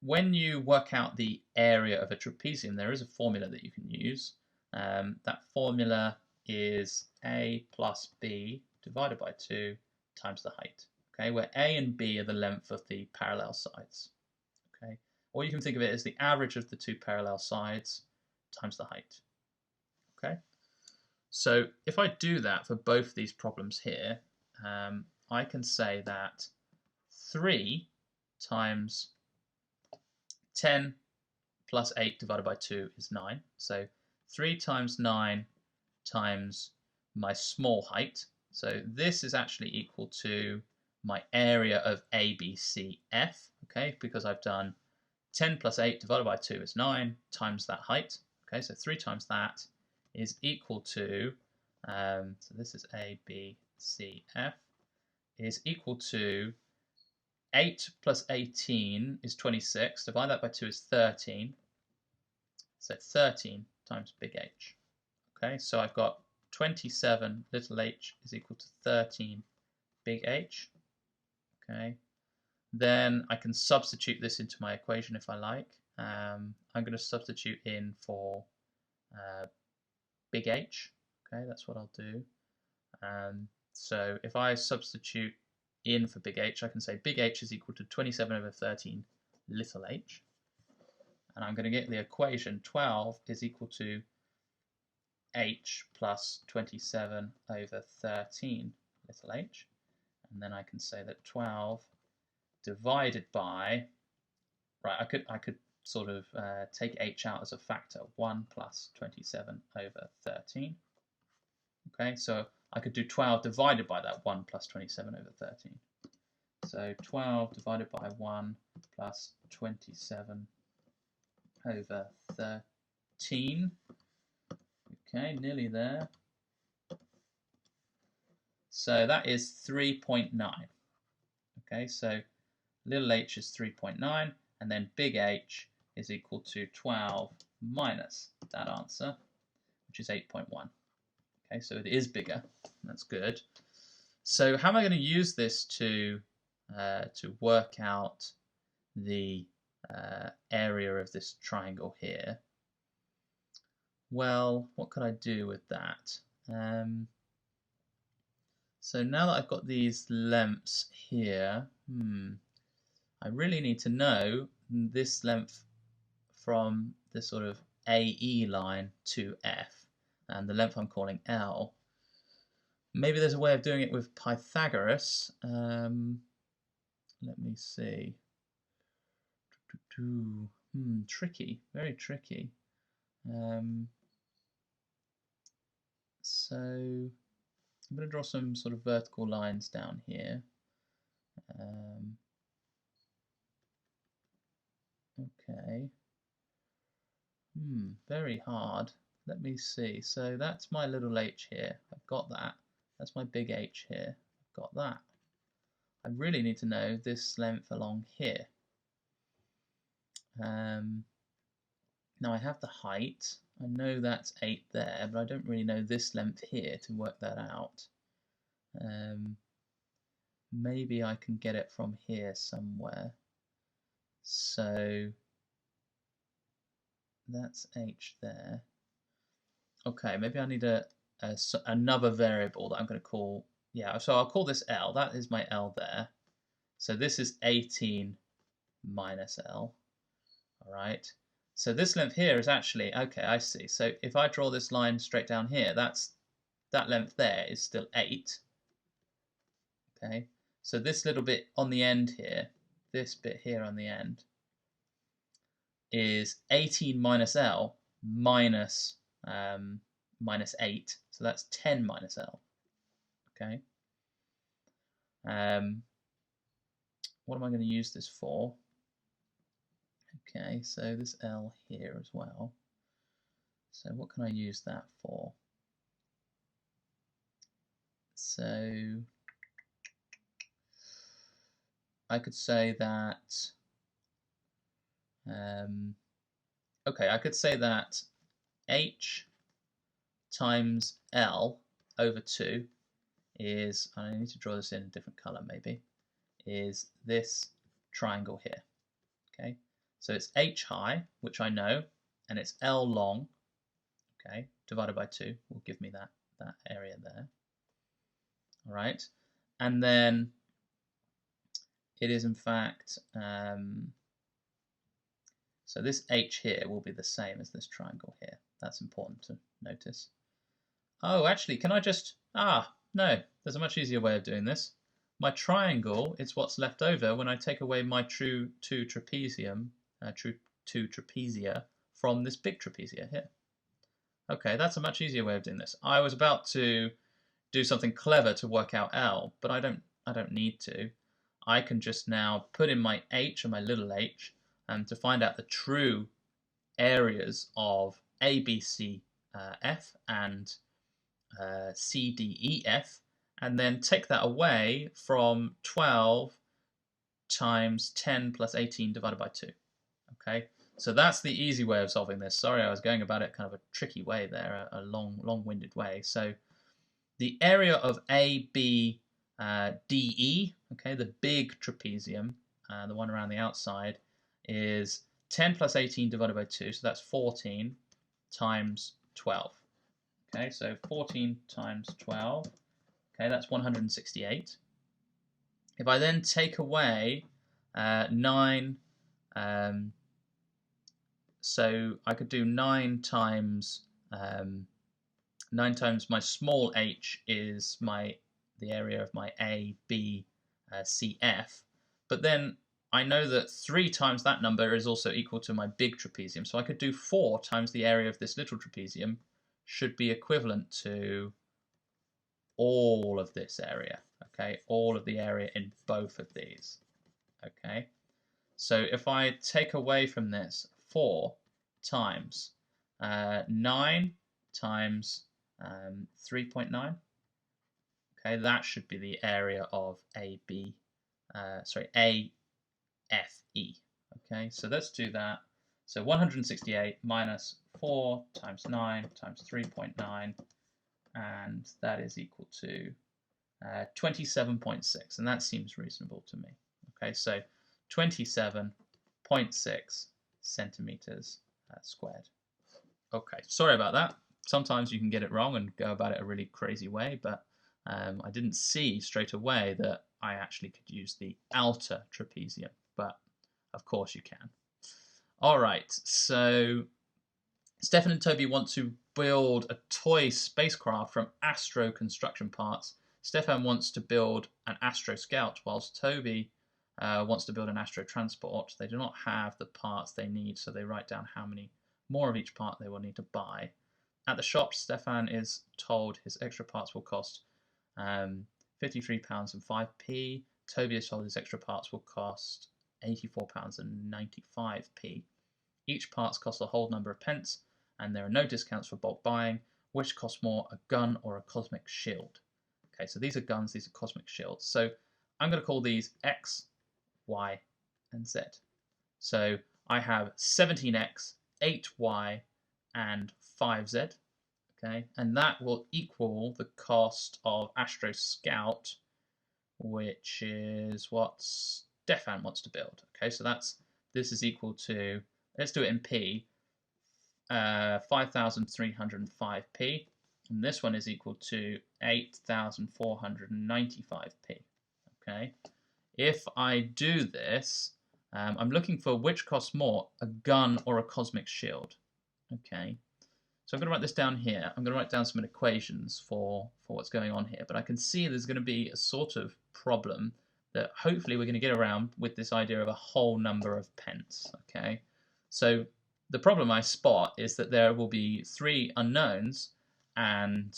when you work out the area of a trapezium, there is a formula that you can use. That formula is A plus B divided by 2 times the height. Okay, where A and B are the length of the parallel sides. Okay, or you can think of it as the average of the two parallel sides times the height. Okay, so if I do that for both these problems here, I can say that 3 times 10 plus 8 divided by 2 is 9. So 3 times 9 times my small height. So this is actually equal to my area of ABCF, okay, because I've done 10 plus 8 divided by 2 is 9 times that height. Okay, so 3 times that is equal to, so this is ABCF, is equal to 8 plus 18 is 26. Divide that by 2 is 13. So 13 times big H. Okay, so I've got 27 little h is equal to 13 big H. Okay, then I can substitute this into my equation if I like. I'm going to substitute in for big H. Okay, that's what I'll do. So if I substitute in for big H, I can say big H is equal to 27 over 13 little h. And I'm going to get the equation 12 is equal to h plus 27 over 13 little h. And then I can say that 12 divided by, right, I could sort of take h out as a factor, 1 plus 27 over 13. Okay, so I could do 12 divided by that 1 plus 27 over 13. So 12 divided by 1 plus 27 over 13. Okay, nearly there. So that is 3.9. Okay, so little h is 3.9, and then big H is equal to 12 minus that answer, which is 8.1. Okay, so it is bigger. That's good. So how am I going to use this to work out the area of this triangle here? Well, what could I do with that? So now that I've got these lengths here, I really need to know this length from the sort of AE line to F, and the length I'm calling L. Maybe there's a way of doing it with Pythagoras. Let me see. Tricky, very tricky. So I'm going to draw some sort of vertical lines down here. Okay. Very hard. Let me see. So that's my little h here. I've got that. That's my big H here. I've got that. I really need to know this length along here. Now I have the height. I know that's 8 there, but I don't really know this length here to work that out. Maybe I can get it from here somewhere. So that's h there. Okay, maybe I need another variable that I'm going to call, yeah, so I'll call this L. That is my L there. So this is 18 minus L. All right. So this length here is actually, okay, I see. So if I draw this line straight down here, that length there is still 8. Okay. So this little bit on the end here, this bit here on the end, is 18 minus L minus 8. So that's 10 minus L. Okay. What am I going to use this for? Okay, so this L here as well. So what can I use that for? So I could say that, okay, I could say that H times L over 2 is, I need to draw this in a different color maybe, is this triangle here. Okay, so it's h high, which I know, and it's L long, okay, divided by 2 will give me that area there. All right, and then it is in fact, so this h here will be the same as this triangle here. That's important to notice. Oh, actually, can I just, no, there's a much easier way of doing this. My triangle is what's left over when I take away my two trapezia from this big trapezia here. Okay, that's a much easier way of doing this. I was about to do something clever to work out L, but I don't need to. I can just now put in my h and my little h to find out the true areas of A, B, C, F and C, D, E, F, and then take that away from 12 times 10 plus 18 divided by 2. Okay, so that's the easy way of solving this. Sorry, I was going about it kind of a tricky way there, a long-winded way. So the area of A, B, D, E, okay, the big trapezium, the one around the outside, is 10 plus 18 divided by 2, so that's 14 times 12. Okay, so 14 times 12, okay, that's 168. If I then take away 9, so I could do 9 times my small h is the area of my A, B, C, F, but then I know that 3 times that number is also equal to my big trapezium, so I could do 4 times the area of this little trapezium, should be equivalent to all of this area, okay, all of the area in both of these, okay. So if I take away from this 4 times 9 times 3.9, okay, that should be the area of AFE. Okay, so let's do that. So 168 minus 4 times 9 times 3.9, and that is equal to 27.6, and that seems reasonable to me. Okay, so 27.6 centimeters squared. Okay, sorry about that. Sometimes you can get it wrong and go about it a really crazy way, but I didn't see straight away that I actually could use the outer trapezium, but of course you can. All right, so Stefan and Toby want to build a toy spacecraft from Astro construction parts. Stefan wants to build an Astro Scout, whilst Toby wants to build an Astro Transport. They do not have the parts they need, so they write down how many more of each part they will need to buy. At the shop, Stefan is told his extra parts will cost £53.05. Toby is told his extra parts will cost £84.95. Each part costs a whole number of pence, and there are no discounts for bulk buying. Which costs more, a gun or a cosmic shield? Okay, so these are guns, these are cosmic shields. So I'm going to call these X, Y, and Z. So I have 17X, 8Y, and 5Z. Okay, and that will equal the cost of Astro Scout, which is what Stefan wants to build. Okay, so this is equal to, let's do it in P, 5,305p, and this one is equal to 8,495p. Okay, if I do this, I'm looking for which costs more, a gun or a cosmic shield. Okay, so I'm going to write this down here. I'm going to write down some equations for what's going on here, but I can see there's going to be a sort of problem that hopefully we're going to get around with this idea of a whole number of pence. Okay, so the problem I spot is that there will be 3 unknowns and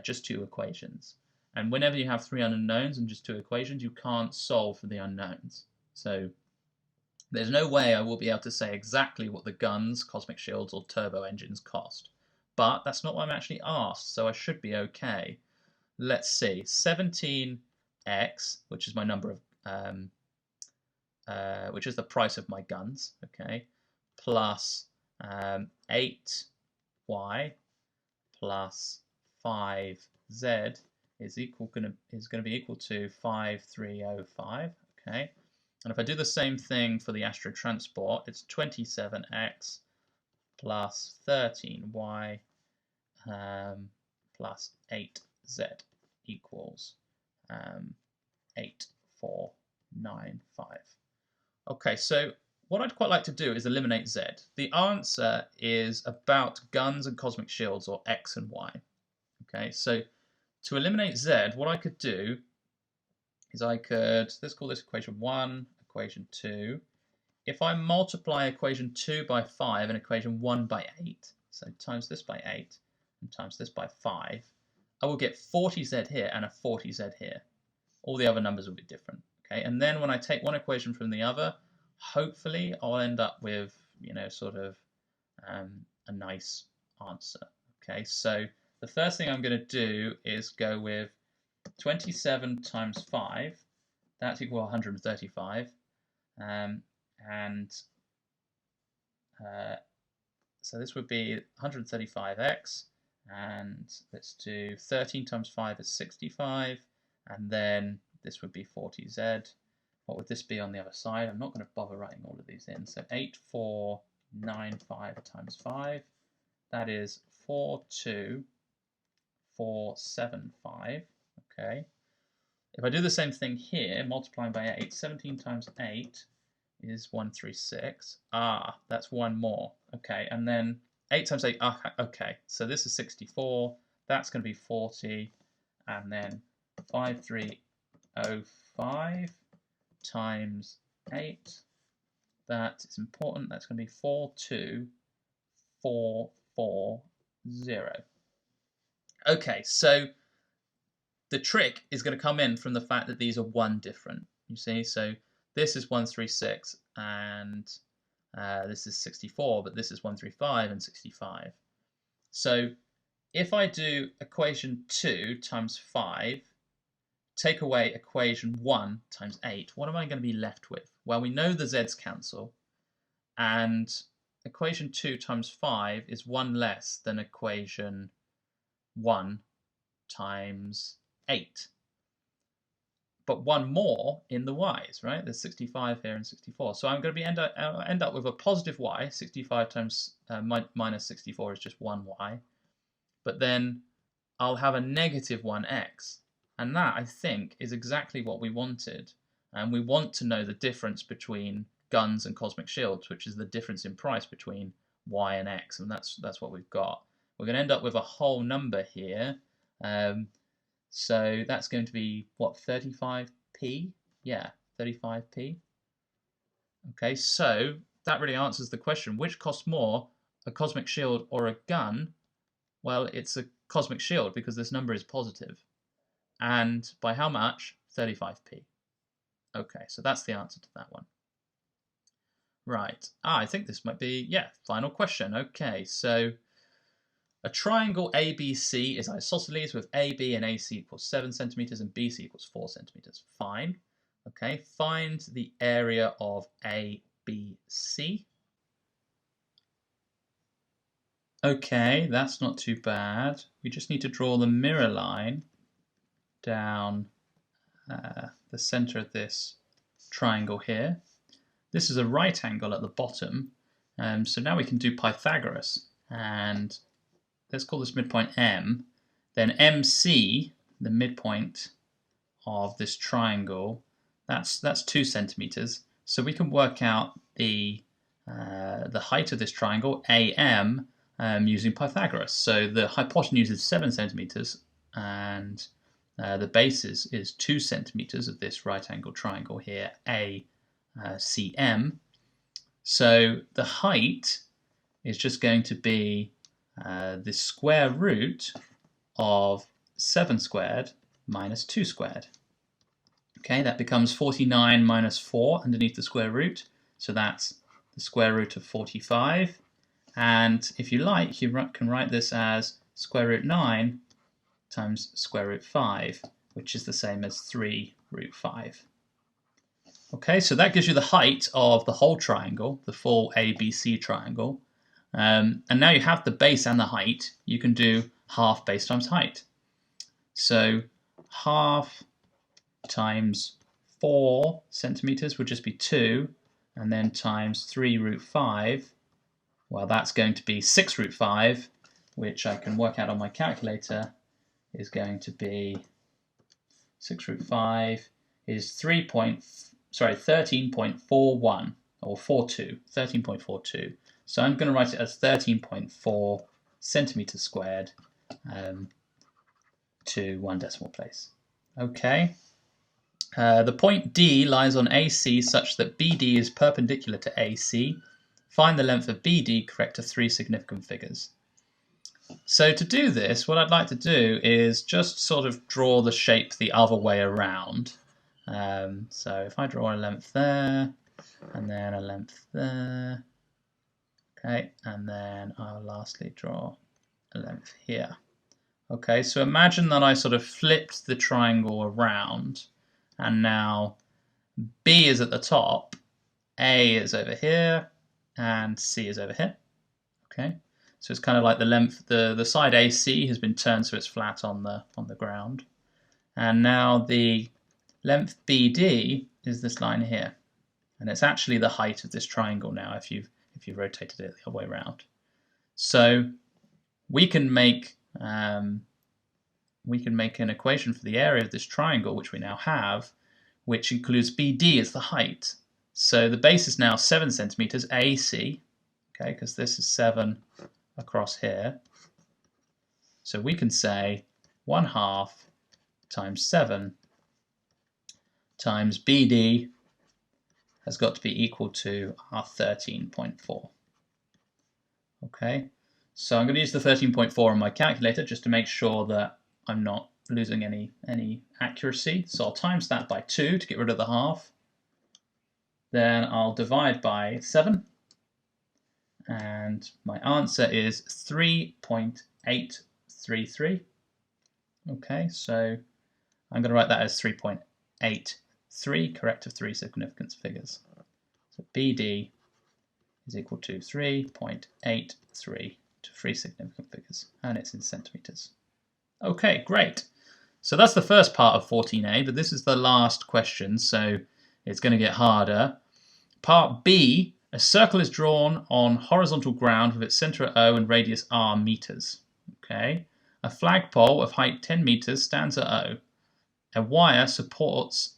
just 2 equations. And whenever you have 3 unknowns and just 2 equations, you can't solve for the unknowns. So there's no way I will be able to say exactly what the guns, cosmic shields, or turbo engines cost. But that's not what I'm actually asked, so I should be okay. Let's see, 17x, which is my number of, which is the price of my guns, okay, plus 8y plus 5z is going to be equal to 5305. Okay, and if I do the same thing for the astro transport, it's 27x plus 13y plus 8z equals 8495. Okay, so what I'd quite like to do is eliminate z. The answer is about guns and cosmic shields, or x and y. Okay, so to eliminate z, what I could do is let's call this equation 1, equation 2. If I multiply equation 2 by 5 and equation 1 by 8, so times this by 8 and times this by 5, I will get 40z here and a 40z here. All the other numbers will be different. Okay, and then when I take one equation from the other, hopefully I'll end up with, sort of a nice answer. Okay, so the first thing I'm going to do is go with 27 times 5. That's equal to 135. So this would be 135x, and let's do 13 times 5 is 65, and then this would be 40z. What would this be on the other side? I'm not going to bother writing all of these in. So 8495 times 5, that is 42475. Okay. If I do the same thing here, multiplying by 8, 17 times 8 is 136. That's one more. Okay, and then 8 times 8, okay, so this is 64, that's going to be 40, and then 5305 times 8, that is important, that's going to be 42440. Okay, so the trick is going to come in from the fact that these are one different, you see, so this is 136 and this is 64, but this is 135 and 65. So if I do equation 2 times 5, take away equation 1 times 8, what am I going to be left with? Well, we know the z's cancel, and equation 2 times 5 is 1 less than equation 1 times 8. But one more in the y's, right? There's 65 here and 64. So I'm going to end up with a positive y. 65 times minus 64 is just 1y. But then I'll have a negative 1x. And that, I think, is exactly what we wanted. And we want to know the difference between guns and cosmic shields, which is the difference in price between y and x. And that's what we've got. We're going to end up with a whole number here. So that's going to be, what, 35p? Yeah, 35p. Okay, so that really answers the question. Which costs more, a cosmic shield or a gun? Well, it's a cosmic shield because this number is positive. And by how much? 35p. Okay, so that's the answer to that one. Right. I think this might be, final question. Okay, so a triangle ABC is isosceles with AB and AC equals 7 centimeters and BC equals 4 centimeters. Fine. Okay, find the area of ABC. Okay, that's not too bad. We just need to draw the mirror line down the center of this triangle here. This is a right angle at the bottom, so now we can do Pythagoras, and let's call this midpoint M. Then MC, the midpoint of this triangle, that's 2 centimeters. So we can work out the height of this triangle, AM, using Pythagoras. So the hypotenuse is 7 centimeters, and the base is 2 centimeters of this right angle triangle here, ACM. So the height is just going to be the square root of 7 squared minus 2 squared. Okay, that becomes 49 minus 4 underneath the square root, so that's the square root of 45. And if you like, you can write this as square root 9 times square root 5, which is the same as 3 root 5. Okay, so that gives you the height of the whole triangle, the full ABC triangle. And now you have the base and the height. You can do half base times height. So half times 4 centimeters would just be 2, and then times 3 root 5, well, that's going to be 6 root 5, which I can work out on my calculator is going to be 6 root 5 is 13.41 or 42, 13.42. So I'm going to write it as 13.4 centimeters squared to 1 decimal place. Okay. The point D lies on AC such that BD is perpendicular to AC. Find the length of BD correct to 3 significant figures. So to do this, what I'd like to do is just sort of draw the shape the other way around. So if I draw a length there, and then a length there, okay, and then I'll lastly draw a length here. Okay, so imagine that I sort of flipped the triangle around, and now B is at the top, A is over here, and C is over here. Okay, so it's kind of like the length, the side AC has been turned so it's flat on the ground, and now the length BD is this line here, and it's actually the height of this triangle now if you've rotated it the other way around. So we can make an equation for the area of this triangle, which we now have, which includes BD as the height. So the base is now 7 centimeters AC, okay, because this is 7 across here. So we can say 1/2 times 7 times BD has got to be equal to our 13.4. Okay, so I'm going to use the 13.4 on my calculator just to make sure that I'm not losing any accuracy. So I'll times that by 2 to get rid of the half. Then I'll divide by 7. And my answer is 3.833. Okay, so I'm going to write that as 3.83, correct of 3 significant figures. So BD is equal to 3.83 to 3 significant figures, and it's in centimeters. Okay, great. So that's the first part of 14a, but this is the last question, so it's going to get harder. Part B, a circle is drawn on horizontal ground with its center at O and radius r meters. Okay, a flagpole of height 10 meters stands at O. A wire support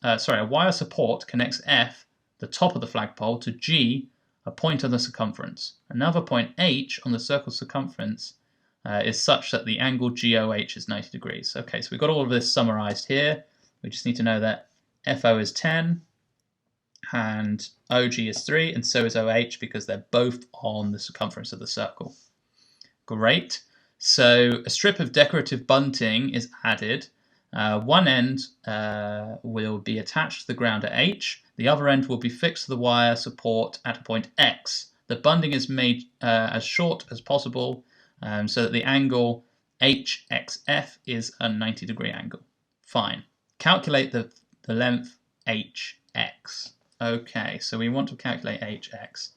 connects F, the top of the flagpole, to G, a point on the circumference. Another point H on the circle's circumference is such that the angle GOH is 90 degrees. Okay, so we've got all of this summarized here. We just need to know that FO is 10 and OG is 3, and so is OH because they're both on the circumference of the circle. Great. So a strip of decorative bunting is added. One end will be attached to the ground at H. The other end will be fixed to the wire support at a point X. The bunting is made as short as possible so that the angle HXF is a 90-degree angle. Fine. Calculate the length HX. Okay, so we want to calculate HX.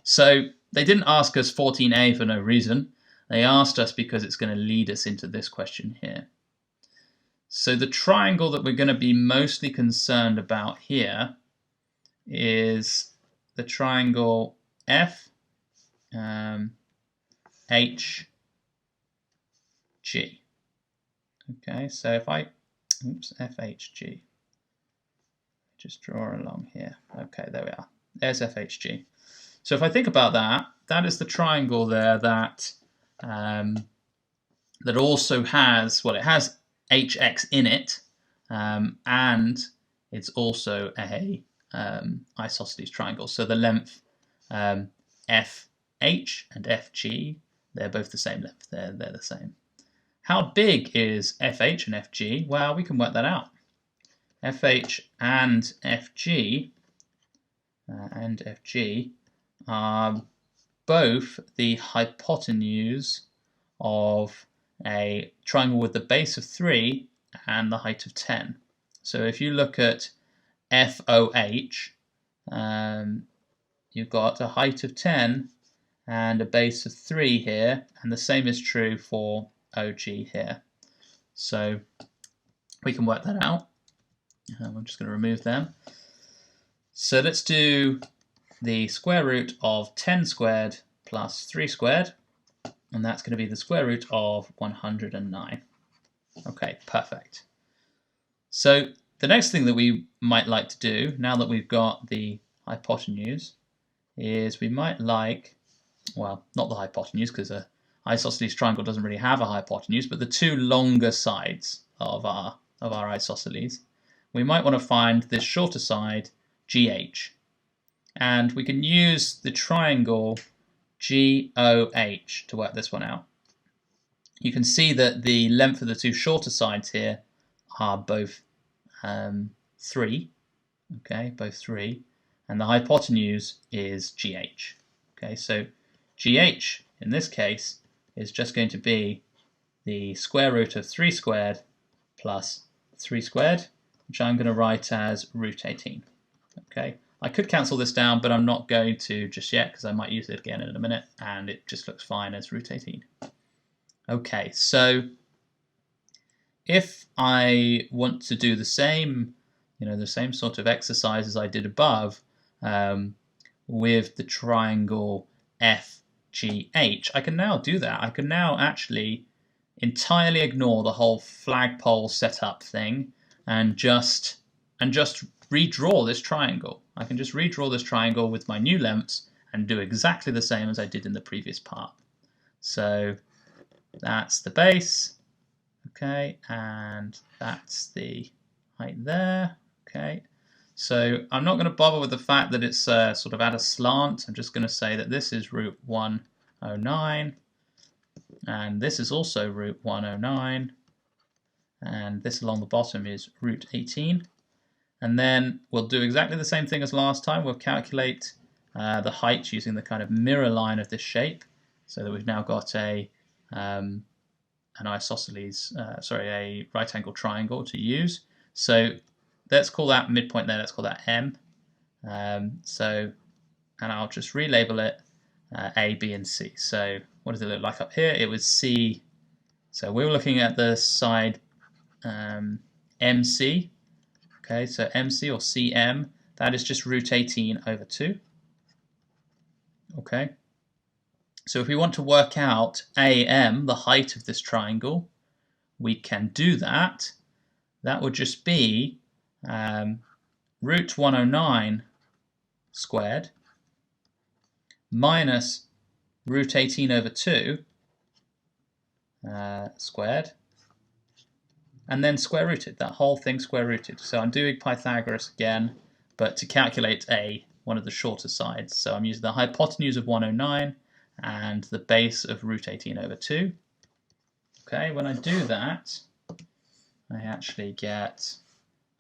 So they didn't ask us 14a for no reason. They asked us because it's going to lead us into this question here. So the triangle that we're going to be mostly concerned about here is the triangle F, H, G. Okay, so if I, FHG, just draw along here. Okay, there we are. There's FHG. So if I think about that, that is the triangle there that that also has, well, it has HX in it, and it's also a isosceles triangle. So the length FH and FG, they're both the same length. They're the same. How big is FH and FG? Well, we can work that out. FH and FG are both the hypotenuse of a triangle with the base of 3 and the height of 10. So if you look at FOH, you've got a height of 10 and a base of 3 here, and the same is true for OG here. So we can work that out. I'm just going to remove them. So let's do the square root of 10 squared plus 3 squared, and that's going to be the square root of 109. Okay, perfect. So the next thing that we might like to do, now that we've got the hypotenuse, is we might like, well, not the hypotenuse, because an isosceles triangle doesn't really have a hypotenuse, but the two longer sides of our isosceles. We might want to find this shorter side, GH. And we can use the triangle GOH to work this one out. You can see that the length of the two shorter sides here are both 3, okay, both 3, and the hypotenuse is GH. Okay, so GH in this case is just going to be the square root of 3 squared plus 3 squared, which I'm going to write as root 18. Okay, I could cancel this down, but I'm not going to just yet because I might use it again in a minute, and it just looks fine as root 18. Okay, so if I want to do the same, the same sort of exercise as I did above with the triangle FGH, I can now do that. I can now actually entirely ignore the whole flagpole setup thing and just redraw this triangle. I can just redraw this triangle with my new lengths and do exactly the same as I did in the previous part. So that's the base, okay, and that's the height there, okay. So I'm not going to bother with the fact that it's sort of at a slant. I'm just going to say that this is root 109, and this is also root 109, and this along the bottom is root 18. And then we'll do exactly the same thing as last time. We'll calculate the height using the kind of mirror line of this shape, so that we've now got a an isosceles, a right angle triangle to use. So let's call that midpoint there, let's call that M. And I'll just relabel it A, B, and C. So what does it look like up here? It was C. So we were looking at the side MC. Okay, so MC or CM, that is just root 18 over 2. Okay. So if we want to work out AM, the height of this triangle, we can do that. That would just be root 109 squared minus root 18 over 2 squared, and then square rooted, that whole thing square rooted. So I'm doing Pythagoras again, but to calculate one of the shorter sides. So I'm using the hypotenuse of 109 and the base of root 18 over 2. Okay, when I do that, I actually get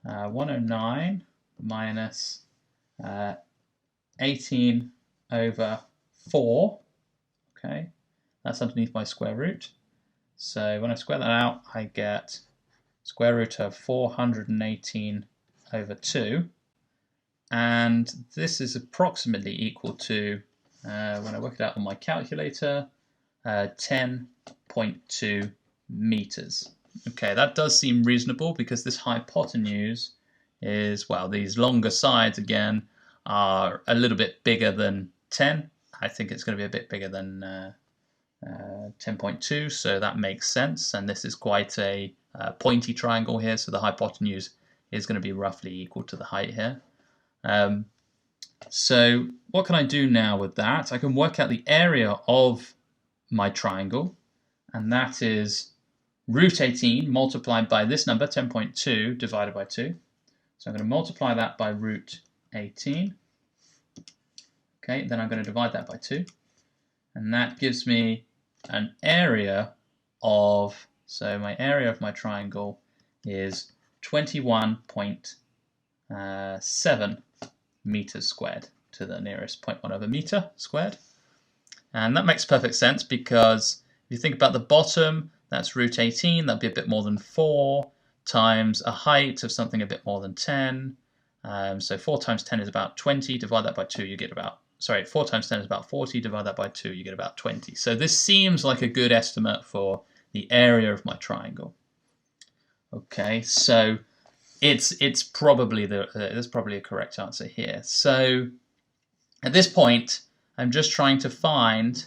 109 minus 18 over 4. Okay, that's underneath my square root. So when I square that out, I get square root of 418 over 2. And this is approximately equal to, when I work it out on my calculator, 10.2 meters. Okay, that does seem reasonable because this hypotenuse is, well, these longer sides again are a little bit bigger than 10. I think it's going to be a bit bigger than 10.2, so that makes sense. And this is quite a pointy triangle here, so the hypotenuse is going to be roughly equal to the height here. So what can I do now with that? I can work out the area of my triangle, and that is root 18 multiplied by this number, 10.2, divided by 2. So I'm going to multiply that by root 18. Okay, then I'm going to divide that by 2. And that gives me an area of, so my area of my triangle is 21.7 meters squared to the nearest 0.1 of a meter squared. And that makes perfect sense because if you think about the bottom, that's root 18, that'd be a bit more than 4 times a height of something a bit more than 10. So 4 times 10 is about 20, divide that by 2, you get about, 4 times 10 is about 40, divide that by 2, you get about 20. So this seems like a good estimate for the area of my triangle. Okay, so it's probably there's probably a correct answer here. So at this point, I'm just trying to find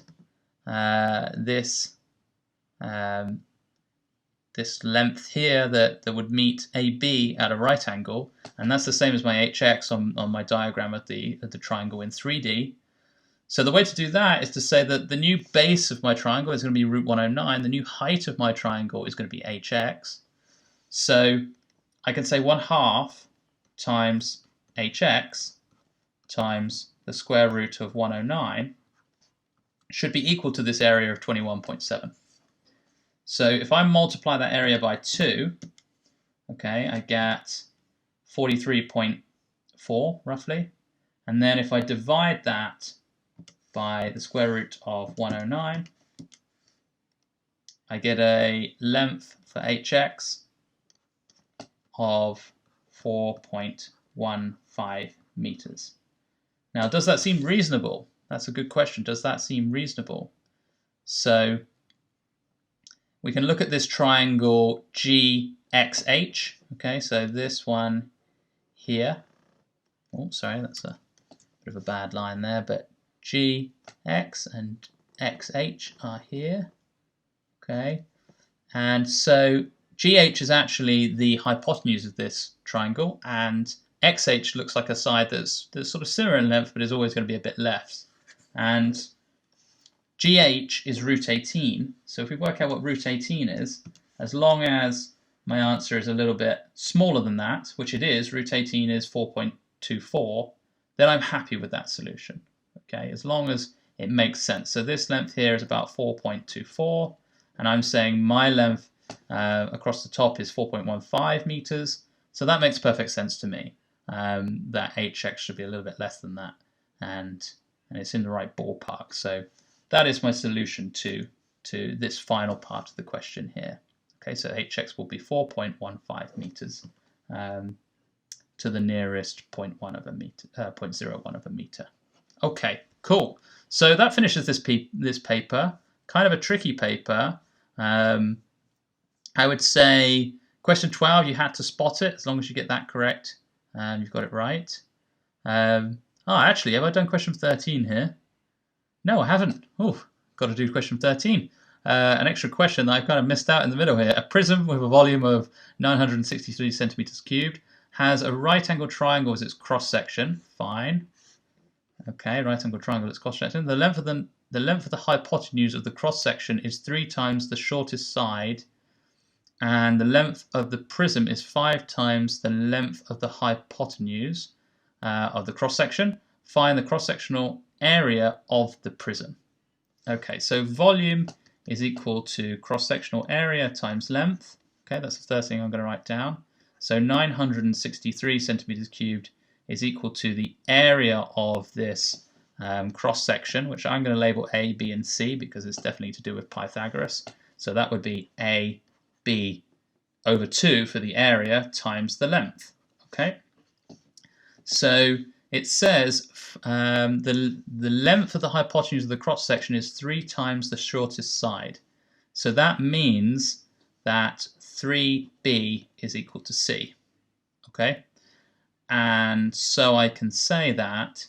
this this length here that would meet AB at a right angle, and that's the same as my HX on my diagram of the triangle in 3D. So the way to do that is to say that the new base of my triangle is going to be root 109, the new height of my triangle is going to be HX. So I can say 1/2 times HX times the square root of 109 should be equal to this area of 21.7. So if I multiply that area by 2, okay, I get 43.4 roughly. And then if I divide that by the square root of 109, I get a length for HX of 4.15 meters. Now, does that seem reasonable? That's a good question. Does that seem reasonable? So we can look at this triangle GXH. Okay, so this one here. Oh, sorry, that's a bit of a bad line there, but GX and XH are here. Okay, and so GH is actually the hypotenuse of this triangle, and XH looks like a side that's sort of similar in length, but is always going to be a bit less. And GH is root 18, so if we work out what root 18 is, as long as my answer is a little bit smaller than that, which it is, root 18 is 4.24, then I'm happy with that solution. Okay, as long as it makes sense. So this length here is about 4.24, and I'm saying my length across the top is 4.15 meters, so that makes perfect sense to me. That HX should be a little bit less than that, and it's in the right ballpark. So that is my solution to this final part of the question here. Okay, so HX will be 4.15 meters to the nearest 0.01 of a meter. Okay, cool. So that finishes this paper. Kind of a tricky paper. I would say question 12, you had to spot it. As long as you get that correct, you've got it right. Actually, have I done question 13 here? No, I haven't. Oh, got to do question 13. An extra question that I've kind of missed out in the middle here. A prism with a volume of 963 centimeters cubed has a right angle triangle as its cross section. Fine. Okay, right angle triangle as its cross section. The length of the hypotenuse of the cross section is 3 times the shortest side, and the length of the prism is 5 times the length of the hypotenuse of the cross section. Find the cross sectional area of the prism. Okay, so volume is equal to cross-sectional area times length. Okay, that's the first thing I'm going to write down. So 963 centimeters cubed is equal to the area of this cross-section, which I'm going to label A, B, and C because it's definitely to do with Pythagoras. So that would be A, B over 2 for the area times the length. Okay, so it says the length of the hypotenuse of the cross section is 3 times the shortest side. So that means that 3b is equal to c. Okay, and so I can say that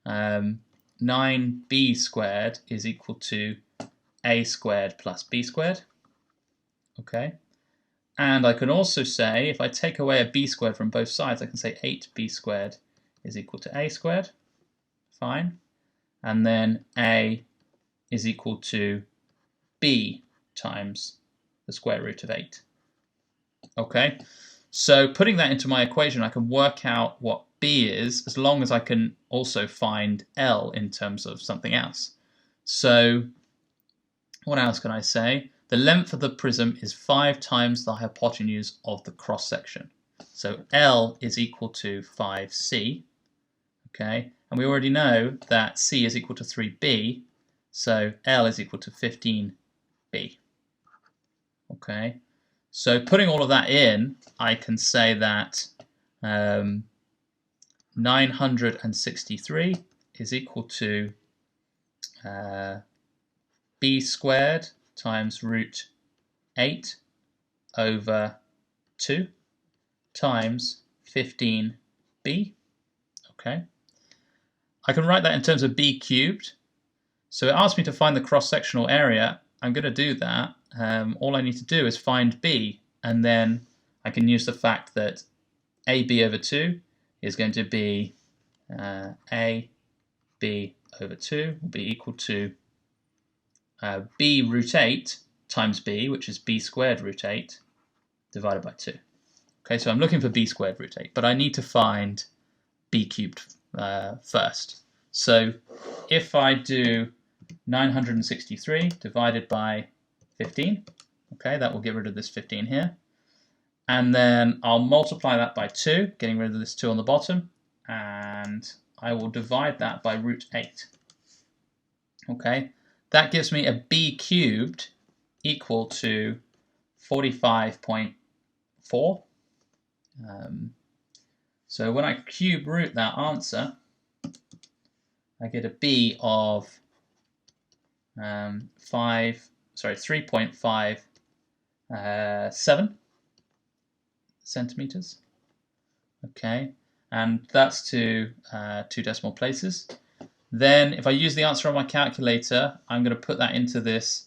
9b squared is equal to a squared plus b squared. Okay, and I can also say, if I take away a b squared from both sides, I can say 8b squared is equal to a squared. Fine. And then a is equal to b times the square root of 8. Okay, so putting that into my equation, I can work out what b is as long as I can also find L in terms of something else. So what else can I say? The length of the prism is 5 times the hypotenuse of the cross section. So L is equal to 5c. Okay, and we already know that c is equal to 3b, so L is equal to 15b. Okay, so putting all of that in, I can say that 963 is equal to b squared times root 8 over 2 times 15b. Okay. I can write that in terms of b cubed. So it asks me to find the cross-sectional area. I'm going to do that. All I need to do is find b, and then I can use the fact that ab over 2 is going to be ab over 2 will be equal to b root 8 times b, which is b squared root 8, divided by 2. Okay, so I'm looking for b squared root 8, but I need to find b cubed first. So if I do 963 divided by 15, okay, that will get rid of this 15 here. And then I'll multiply that by 2, getting rid of this 2 on the bottom, and I will divide that by root 8. Okay, that gives me a b cubed equal to 45.4. So when I cube root that answer, I get a b of 3.57 centimeters. Okay, and that's to 2 decimal places. Then if I use the answer on my calculator, I'm going to put that into this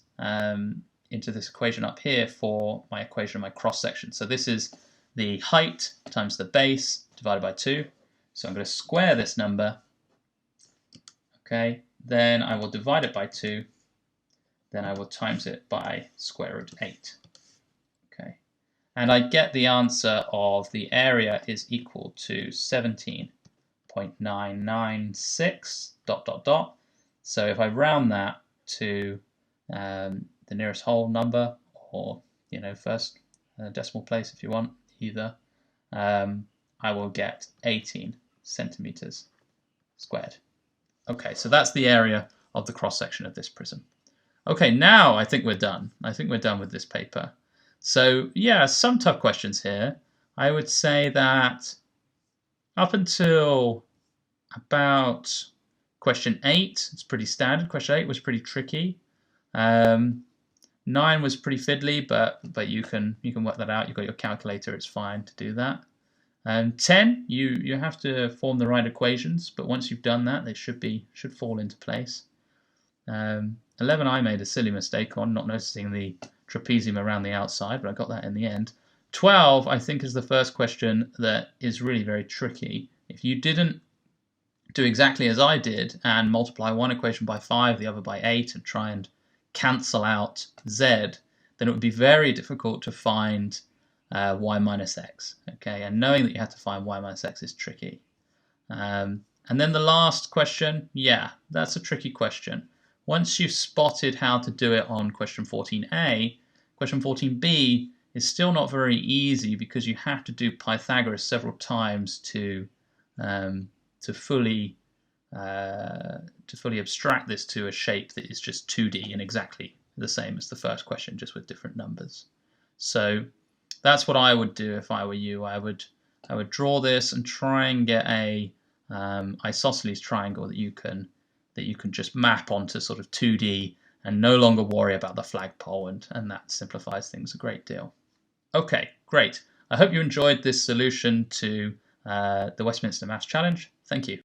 equation up here for my equation of my cross section. So this is the height times the base divided by 2. So I'm going to square this number. Okay, then I will divide it by 2. Then I will times it by square root 8. Okay, and I get the answer of the area is equal to 17.996 ... So if I round that to the nearest whole number, or first decimal place if you want, either, I will get 18 centimeters squared. Okay, so that's the area of the cross section of this prism. Okay, now I think we're done. I think we're done with this paper. So yeah, some tough questions here. I would say that up until about question 8, it's pretty standard. Question 8 was pretty tricky. 9 was pretty fiddly, but you can work that out. You've got your calculator, it's fine to do that. 10, you have to form the right equations, but once you've done that, they should fall into place. 11 I made a silly mistake on, not noticing the trapezium around the outside, but I got that in the end. 12, I think, is the first question that is really very tricky. If you didn't do exactly as I did and multiply one equation by 5, the other by 8, and try and cancel out z, then it would be very difficult to find y minus x. Okay, and knowing that you have to find y minus x is tricky. And then the last question, yeah, that's a tricky question. Once you've spotted how to do it on question 14a, question 14b is still not very easy because you have to do Pythagoras several times to fully abstract this to a shape that is just 2D and exactly the same as the first question, just with different numbers. So that's what I would do if I were you. I would draw this and try and get a isosceles triangle that you can just map onto sort of 2D and no longer worry about the flagpole, and that simplifies things a great deal. Okay, great. I hope you enjoyed this solution to the Westminster Maths Challenge. Thank you.